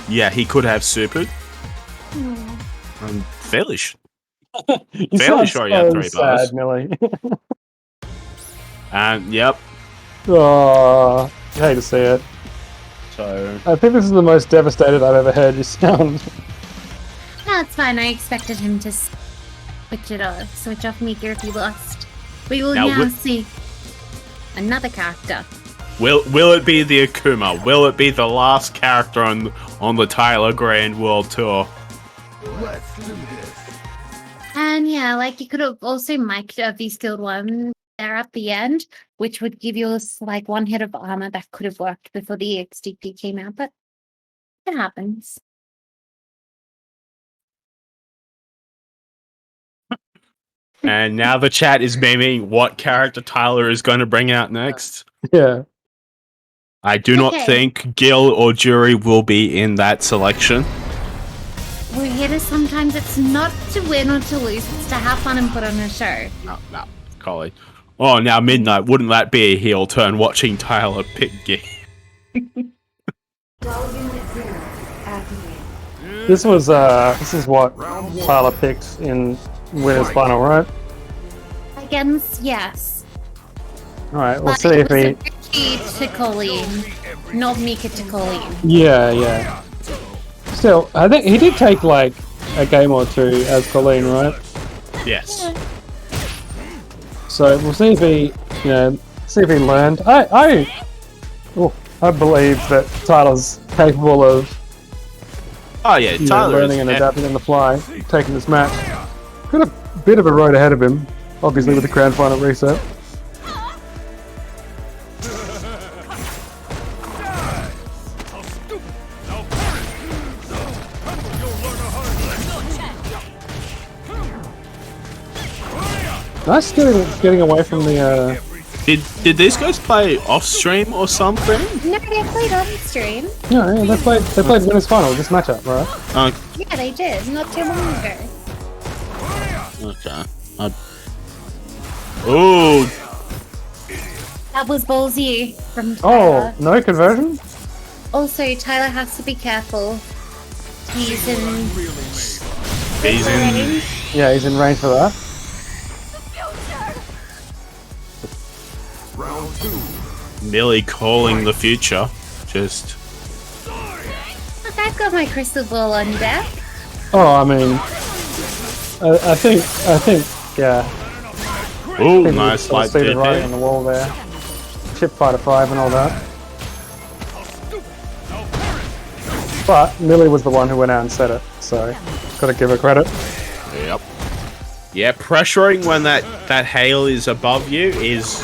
Yeah, he could have supered. I'm fairly fairly sure he had 3 bars. Sad, Millie. And yep. Oh, I hate to see it. So I think this is the most devastated I've ever heard you sound. No, it's fine. I expected him to switch off Mika if he lost. We will now see another character. Will it be the Akuma? Will it be the last character on the Tyler Grand World Tour? Let's do this. And yeah, like you could have also mic'd the skilled one there at the end, which would give you like 1 hit of armor that could have worked before the EXDP came out, but it happens. And now the chat is memeing what character Tyler is going to bring out next. Yeah. I do not think Gil or Jury will be in that selection. We're here to sometimes it's not to win or to lose, it's to have fun and put on a show. No, Collie. Oh, now Midnight, wouldn't that be a heel turn watching Tyler pick Gil? This is what Tyler picked in Winners Final, right? Against, yes. Alright, we'll But see it if was he... a Ricky to Colleen, not Mika to Colleen. Yeah. Still, I think he did take like a game or 2 as Colleen, right? Yes. So we'll see if he, see if he learned. I believe that Tyler's capable of Tyler learning and adapting on the fly, taking this match. Got a bit of a road ahead of him, obviously with the grand final reset. Nice getting away from the. Did these guys play off stream or something? No, they played on stream. Yeah, they played Winners Final, this matchup, right? Yeah, they did, not too long ago. Okay. Ooh. That was ballsy from Tyler. Oh, no conversion? Also, Tyler has to be careful. He's in range. Yeah, he's in range for that. Round 2. Millie calling the future. Just. Look, I've got my crystal ball on deck. Oh, I mean, I think, yeah. Ooh, nice light seated bit right there. on the wall there. Chip Fighter 5 and all that. But Millie was the one who went out and said it, so gotta give her credit. Yep. Yeah, pressuring when that hail is above you is.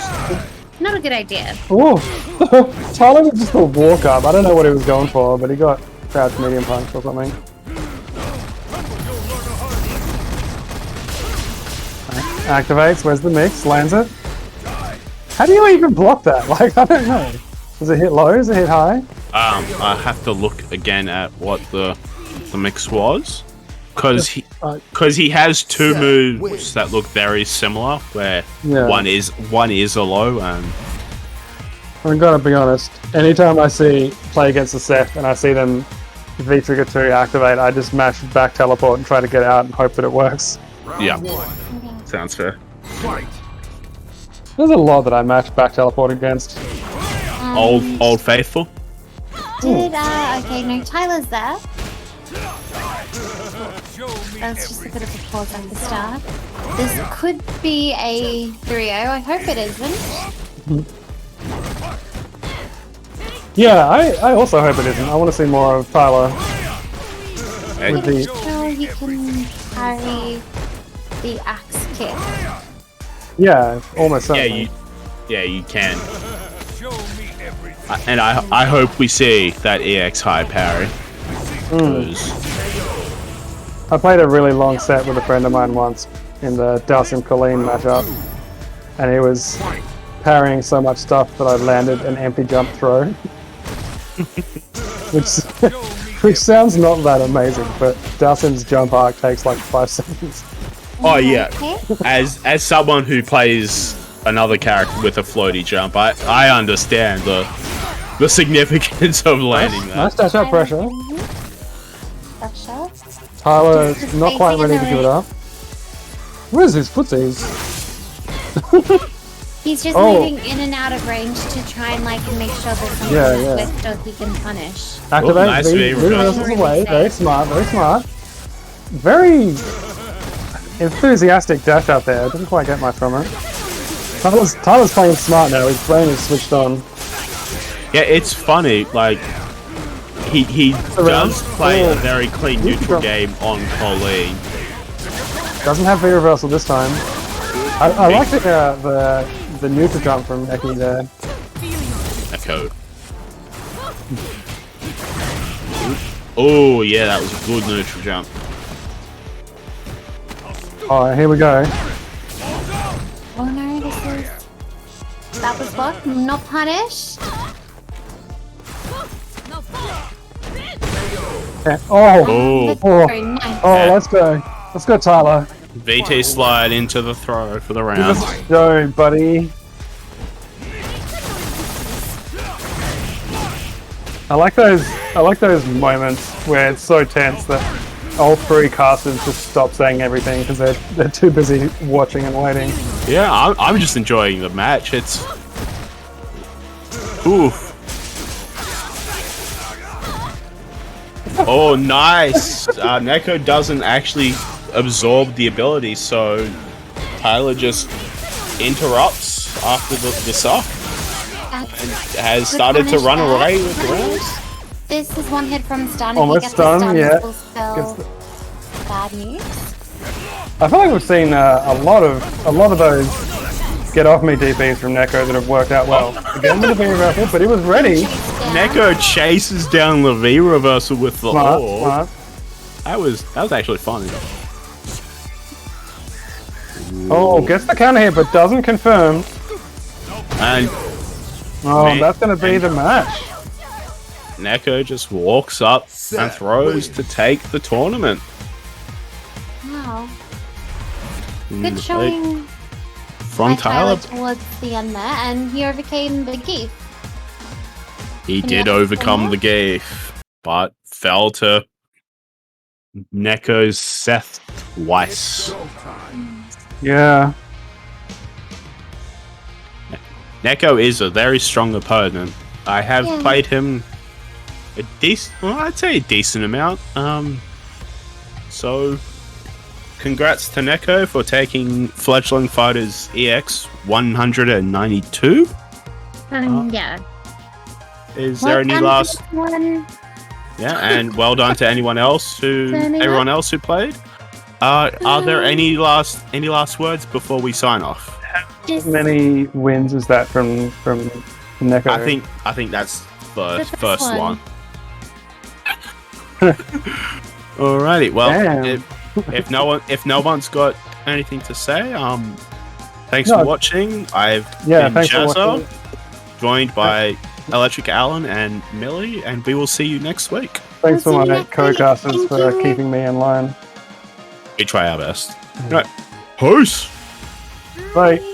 Not a good idea. Oh, Tyler was just a walk up. I don't know what he was going for, but he got crouch medium punch or something. Activates, where's the mix? Lands it. How do you even block that? Like, I don't know. Does it hit low? Does it hit high? I have to look again at what the mix was. Because he has 2 moves that look very similar, where one is a low and. I'm gonna be honest. Anytime I see play against a Seth and I see them V trigger 2 activate, I just mash back teleport and try to get out and hope that it works. Yeah, sounds fair. Fight. There's a lot that I match back teleport against. Old faithful. Okay, no, Tyler's there. That's just a bit of a pause at the start. This could be a 3-0. I hope it isn't. Yeah, I also hope it isn't. I want to see more of Tyler. With the... sure you can carry the axe kick. Yeah, almost certainly. You can. And I hope we see that EX high parry. 'Cause I played a really long set with a friend of mine once in the Dalsim Colleen matchup, and he was parrying so much stuff that I landed an empty jump throw, which sounds not that amazing, but Dalsim's jump arc takes like 5 seconds. Oh yeah, as someone who plays another character with a floaty jump, I understand the significance of landing Nice that. dash up pressure. Pressure. Tyler's Just not quite facing ready in to the give it ring. up. Where's his footsies? He's just Oh. moving in and out of range to try and like make sure that someone Yeah, is yeah. with so he can punish. Activate nice V V reversals reversal. away. Very smart, very smart. Very enthusiastic dash out there. I didn't quite get much from it. Tyler's playing smart now. His brain is switched on. Yeah, it's funny. Like he does play a very clean neutral game on Colleen. Doesn't have V reversal this time. I like the neutral jump from Eki there. Echo. Oh yeah, that was a good neutral jump. Oh, here we go. Oh no, that was what? Not punished? Yeah. Oh, Oh, Very nice. let's go. Let's go, Tyler. VT slide into the throw for the round. Let's go, buddy. I like those moments where it's so tense that all 3 casters just stop saying everything because they're too busy watching and waiting. Yeah, I'm just enjoying the match. It's oof. Oh, nice. Neko doesn't actually absorb the ability, so Tyler just interrupts after the sock and has started to run away with the rounds. This is one hit from stun. Almost If he gets stun, the stun, yeah. this will spell bad news. I feel like we've seen a lot of those get off me DPs from Neko that have worked out well. Again with the V reversal, but he was ready. Neko chases down the V reversal with the Smart, orb. smart. That was actually funny. Oh, gets the counter hit, but doesn't confirm. And Oh, Man, that's going to be the match. Neko just walks up and throws to take the tournament. Wow. Mm, Good showing from by Tyler. towards the end there, and he overcame the Geef. He Can did you overcome the explain Geef, but fell to Neko's Seth Weiss. Yeah. Neko is a very strong opponent. I have Yeah. played him a decent, well, I'd say a decent amount. So congrats to Neko for taking Fledgling Fighters EX 192. Yeah. Is there any last? one? Yeah, and well done to anyone else everyone else who played. Are there any last words before we sign off? How many wins is that from Neko? I think that's the The first first one. Alrighty, well, Damn. if no one's got anything to say, thanks No. for watching. I've Yeah, been thanks for Jazza, watching. joined by Electric Alan and Millie, and we will see you next week. Thanks for We'll see you my next week. co-casters Thank for you. keeping me in line. We try our best. Right, peace. Bye. Bye.